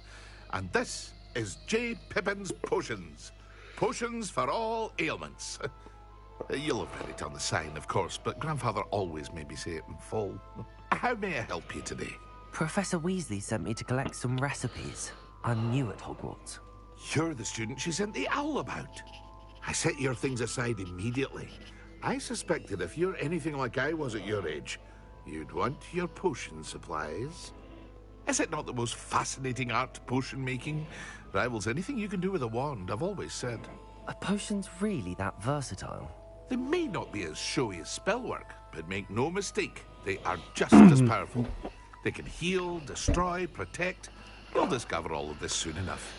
And this is J. Pippin's Potions. Potions for all ailments. You'll have read it on the sign, of course, but Grandfather always made me say it in full. How may I help you today? Professor Weasley sent me to collect some recipes. I'm new at Hogwarts. You're the student she sent the owl about. I set your things aside immediately. I suspected if you're anything like I was at your age, you'd want your potion supplies. Is it not the most fascinating art, potion making? Rivals anything you can do with a wand, I've always said. Are potions really that versatile? They may not be as showy as spellwork, but make no mistake, they are just as powerful. They can heal, destroy, protect. You'll discover all of this soon enough.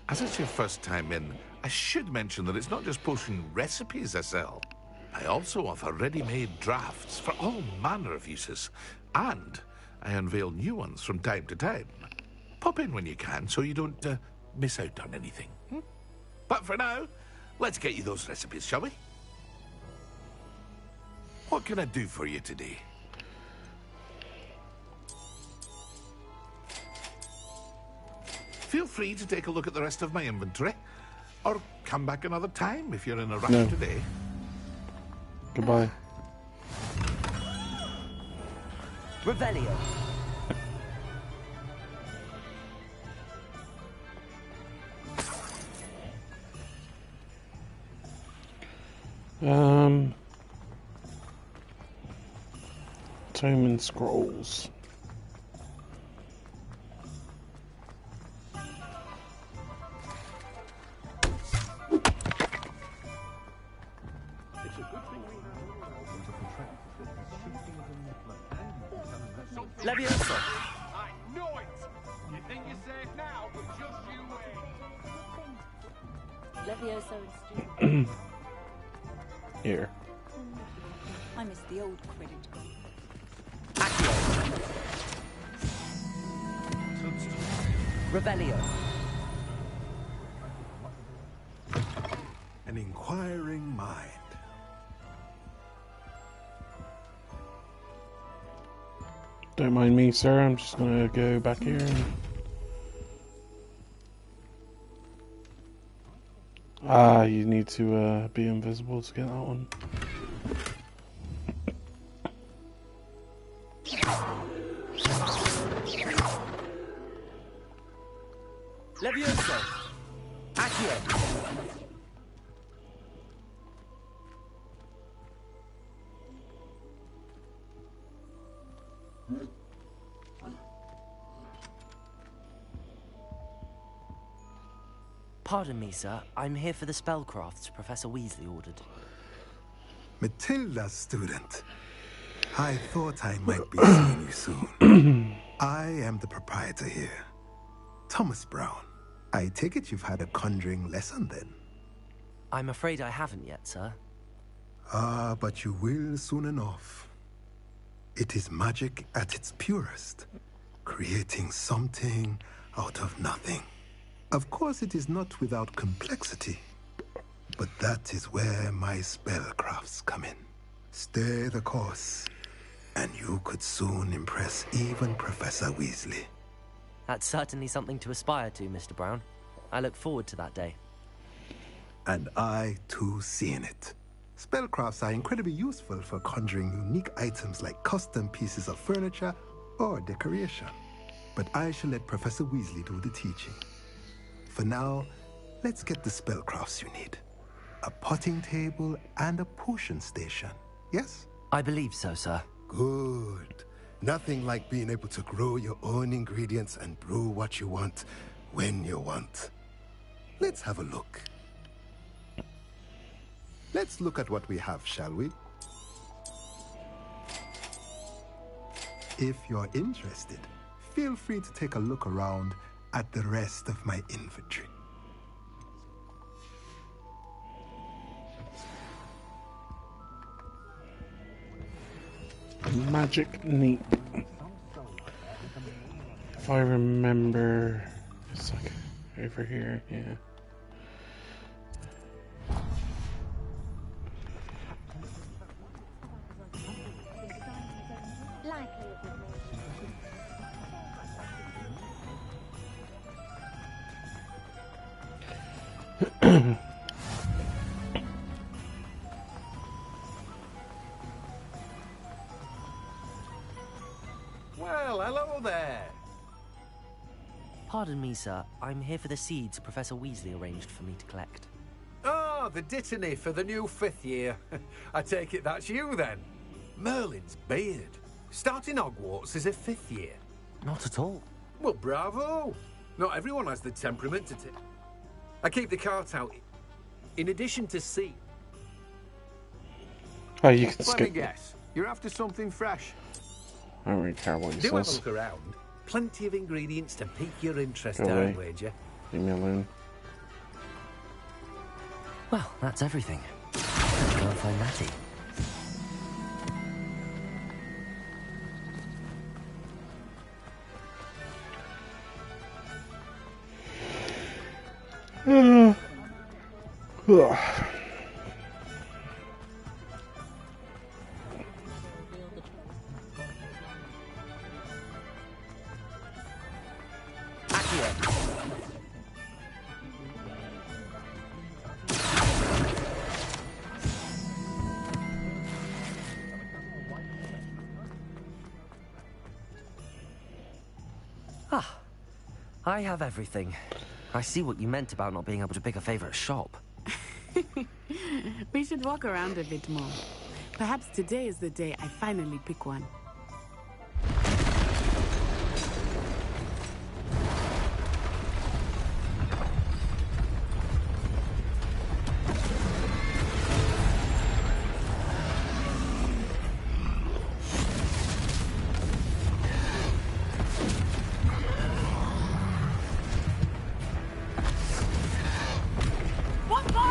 As it's your first time in, I should mention that it's not just potion recipes I sell. I also offer ready-made drafts for all manner of uses, and I unveil new ones from time to time. Pop in when you can so you don't miss out on anything. But for now, let's get you those recipes, shall we? What can I do for you today? Feel free to take a look at the rest of my inventory, or come back another time if you're in a rush today. Goodbye. Revelio. Tome and Scrolls. Leviosa. I know it! You think you're safe now, but just you wait. Levioso and Stu. Here. I miss the old Quidditch. Rebellion. An inquiring mind. Don't mind me, sir. I'm just gonna go back here. You need to be invisible to get that one. Levioso. Accio. Pardon me, sir. I'm here for the spellcrafts Professor Weasley ordered. Matilda's student. I thought I might be seeing you soon. I am the proprietor here, Thomas Brown. I take it you've had a conjuring lesson then? I'm afraid I haven't yet, sir. Ah, but you will soon enough. It is magic at its purest, creating something out of nothing. Of course, it is not without complexity, but that is where my spellcrafts come in. Stay the course, and you could soon impress even Professor Weasley. That's certainly something to aspire to, Mr. Brown. I look forward to that day. And I, too, seeing it. Spellcrafts are incredibly useful for conjuring unique items like custom pieces of furniture or decoration. But I shall let Professor Weasley do the teaching. For now, let's get the spellcrafts you need. A potting table and a potion station, yes? I believe so, sir. Good. Nothing like being able to grow your own ingredients and brew what you want when you want. Let's have a look. Let's look at what we have, shall we? If you're interested, feel free to take a look around at the rest of my inventory. Magic neat. If I remember, it's like over here, yeah. Well, hello there. Pardon me, sir. I'm here for the seeds Professor Weasley arranged for me to collect. Ah, the dittany for the new 5th year. I take it that's you, then. Merlin's beard. Starting Hogwarts is a 5th year. Not at all. Well, bravo. Not everyone has the temperament to I keep the cart out. In addition to seed. Oh, you can Let skip. me guess. You're after something fresh. I don't really care what he Do have a says. look around. Plenty of ingredients to pique your interest, Go I away. wager. Leave me alone. Well, that's everything. Let's go and find Natty. Ah, I have everything. I see what you meant about not being able to pick a favorite shop. We should walk around a bit more. Perhaps today is the day I finally pick one. What?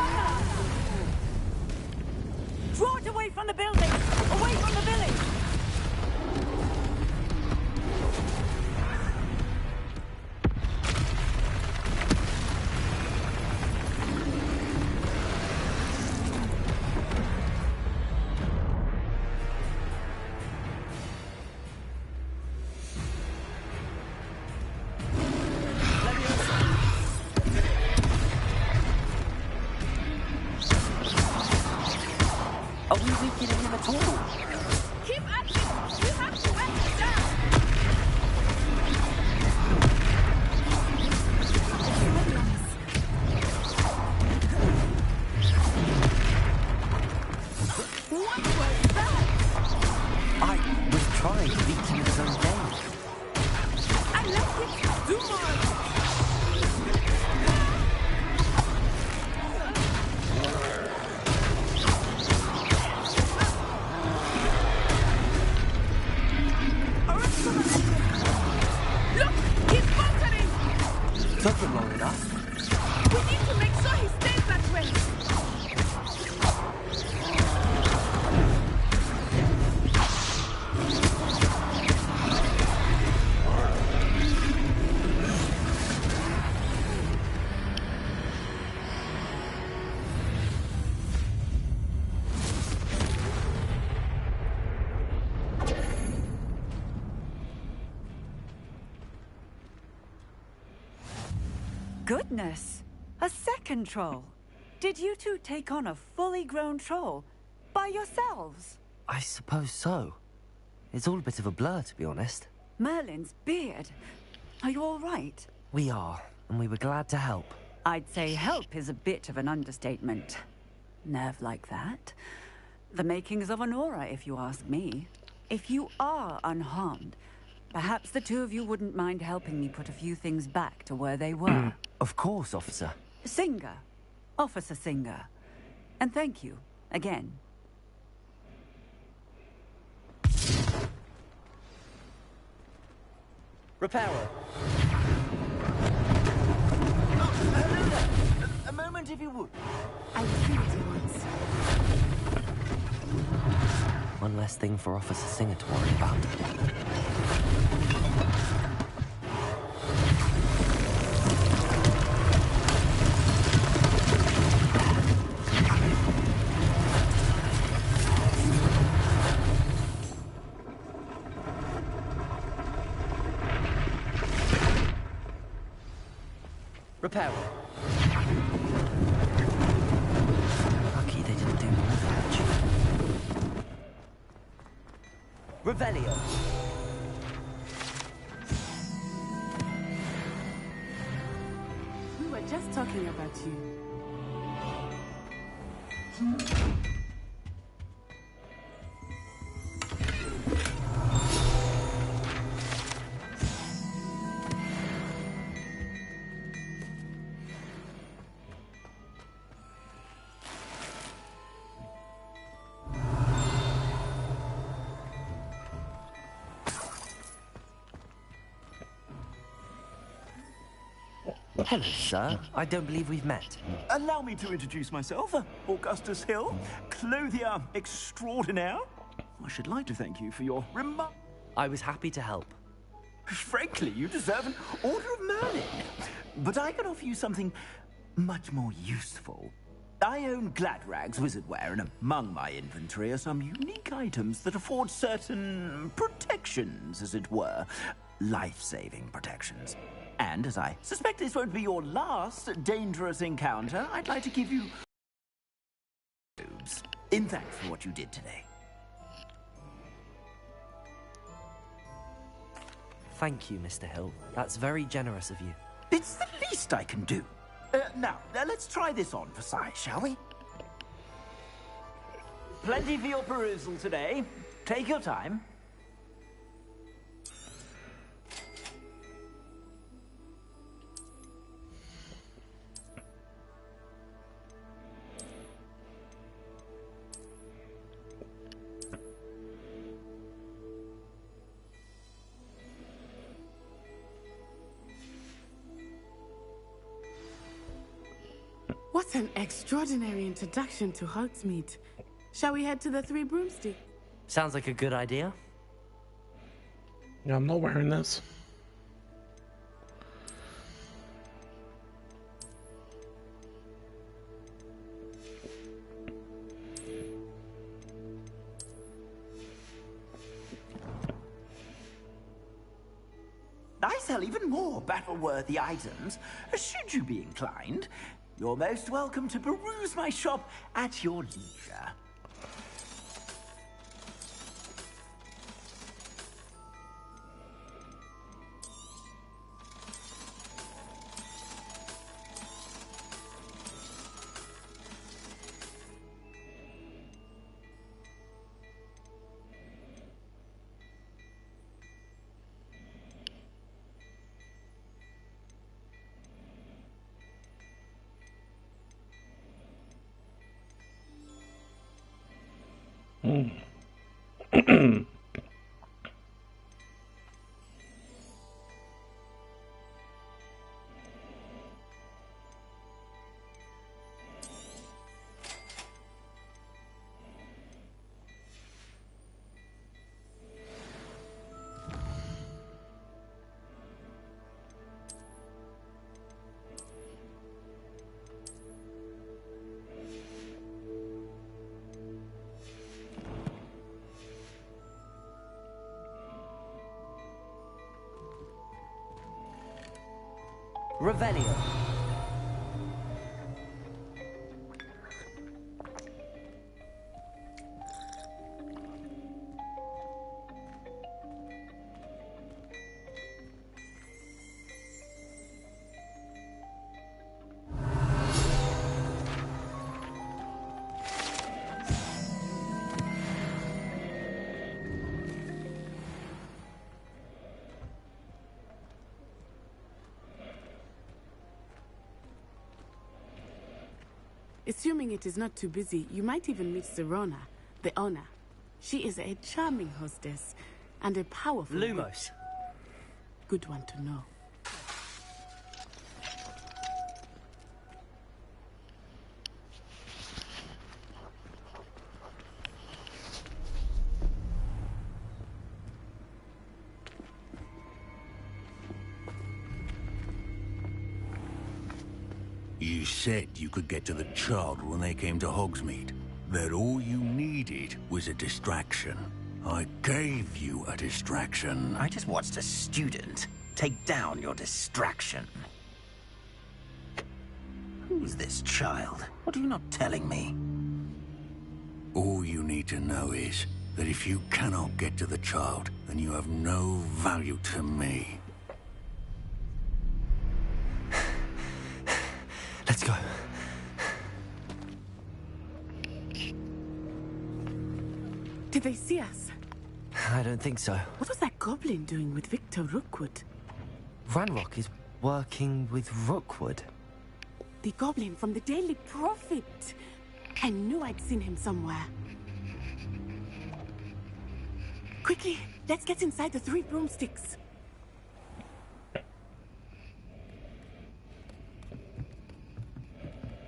trying to beat him at his own game. I left it too much. Look, he's faltering. Took him long enough. We need to make sure he stays that way. Goodness! A second troll. Did you two take on a fully grown troll by yourselves? I suppose so. It's all a bit of a blur, to be honest. Merlin's beard. Are you all right? We are, and we were glad to help. I'd say help is a bit of an understatement. Nerve like that. The makings of an aura, if you ask me. If you are unharmed, perhaps the two of you wouldn't mind helping me put a few things back to where they were. Of course, officer. Singer. Officer Singer. And thank you, again. Repairer. Hello there. A moment, if you would. I was ready once. One less thing for Officer Singer to worry about. Repairer. Lucky they didn't do more damage. Revelio. We were just talking about you. Hello, sir. I don't believe we've met. Allow me to introduce myself, Augustus Hill, clothier extraordinaire. I should like to thank you for your remark. I was happy to help. Frankly, you deserve an Order of Merlin. But I can offer you something much more useful. I own Gladrag's wizardware, and among my inventory are some unique items that afford certain protections, as it were. Life-saving protections. And as I suspect this won't be your last dangerous encounter, I'd like to give you in thanks for what you did today. Thank you, Mr. Hill. That's very generous of you. It's the least I can do. Now, let's try this on for size, shall we? Plenty for your perusal today. Take your time. What an extraordinary introduction to Hogsmeade. Shall we head to the Three Broomsticks? Sounds like a good idea. Yeah, I'm not wearing this. I sell even more battle-worthy items, should you be inclined. You're most welcome to peruse my shop at your leisure. Revelio. Assuming it is not too busy, you might even meet Serona, the owner. She is a charming hostess and a powerful... Lumos. Good one to know. You said you could get to the child when they came to Hogsmeade. That all you needed was a distraction. I gave you a distraction. I just watched a student take down your distraction. Who's this child? What are you not telling me? All you need to know is that if you cannot get to the child, then you have no value to me. Let's go. Did they see us? I don't think so. What was that goblin doing with Victor Rookwood? Ranrock is working with Rookwood. The goblin from the Daily Prophet. I knew I'd seen him somewhere. Quickly, let's get inside the 3 broomsticks.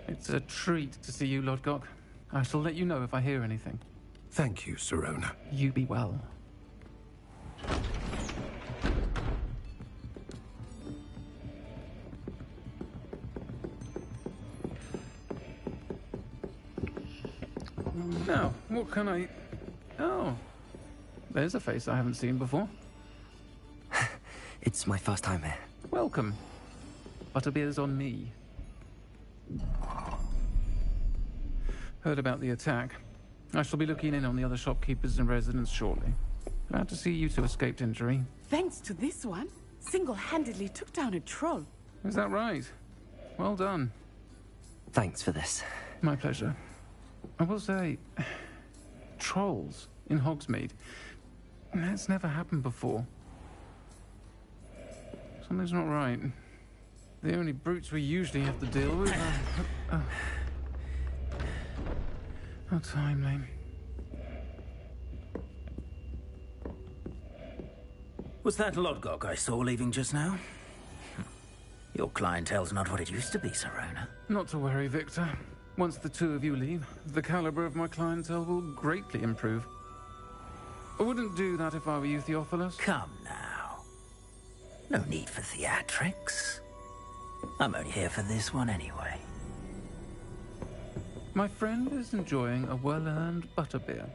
It's a treat to see you, Lodgok. I shall let you know if I hear anything. Thank you, Serona. You be well. Now, what can I... Oh, there's a face I haven't seen before. It's my first time here. Welcome. Butterbeer's on me. Heard about the attack. I shall be looking in on the other shopkeepers and residents shortly. Glad to see you two escaped injury. Thanks to this one, single-handedly took down a troll. Is that right? Well done. Thanks for this. My pleasure. I will say, trolls in Hogsmeade. That's never happened before. Something's not right. The only brutes we usually have to deal with are... How timely. Was that Lodgok I saw leaving just now? Your clientele's not what it used to be, Serona. Not to worry, Victor. Once the two of you leave, the caliber of my clientele will greatly improve. I wouldn't do that if I were you, Theophilus. Come now. No need for theatrics. I'm only here for this one anyway. My friend is enjoying a well-earned butterbeer.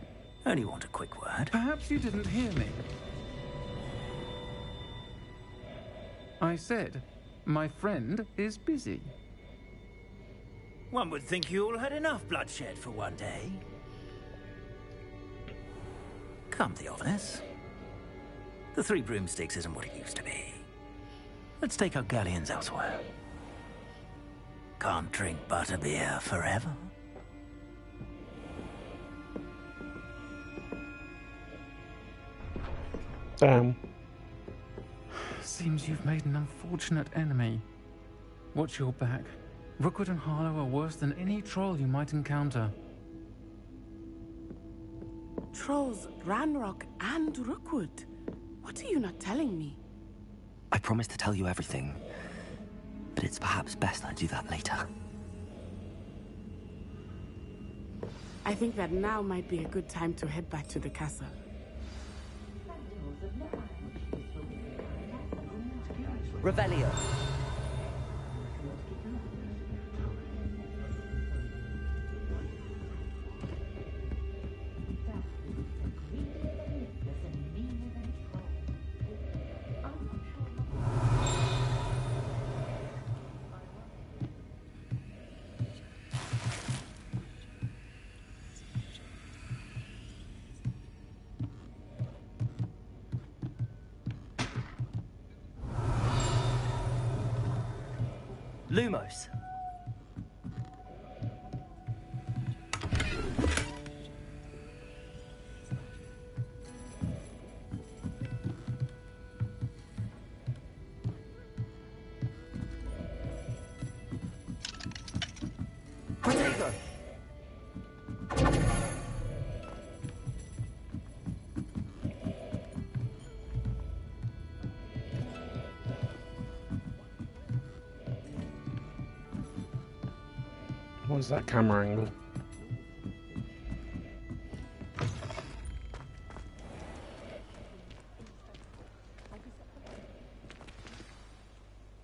Only want a quick word. Perhaps you didn't hear me. I said, my friend is busy. One would think you all had enough bloodshed for one day. Come, Theophilus. The 3 broomsticks isn't what it used to be. Let's take our galleons elsewhere. Can't drink butterbeer forever. Damn. Seems you've made an unfortunate enemy. Watch your back. Rookwood and Harlow are worse than any troll you might encounter. controls Ranrock and Rookwood. What are you not telling me? I promised to tell you everything, but it's perhaps best I do that later. I think that now might be a good time to head back to the castle. Revelio. Lumos. Protego. What is that camera angle?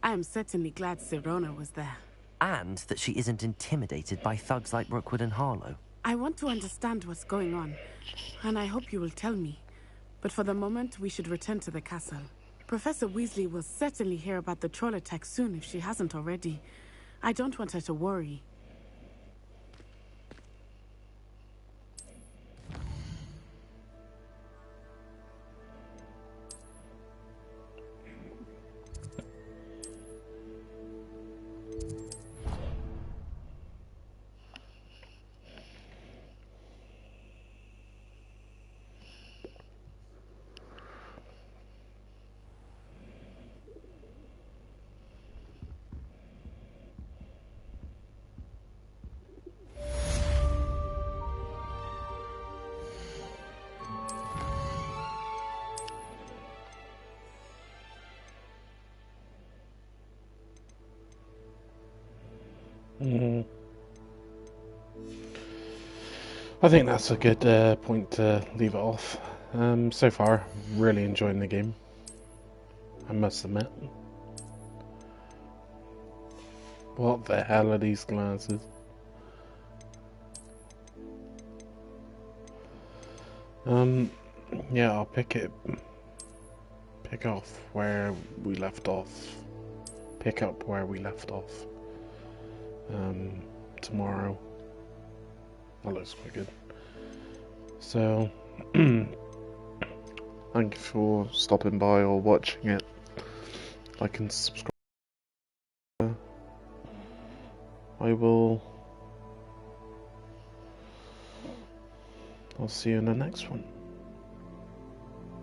I am certainly glad Sirona was there. And that she isn't intimidated by thugs like Rookwood and Harlow. I want to understand what's going on, and I hope you will tell me. But for the moment, we should return to the castle. Professor Weasley will certainly hear about the troll attack soon if she hasn't already. I don't want her to worry. I think that's a good point to leave it off. So far, really enjoying the game, I must admit. What the hell are these glasses? Yeah, I'll pick off where we left off. Pick up where we left off. Tomorrow. That looks quite good. So, thank you for stopping by or watching it. Like and subscribe. I'll see you in the next one.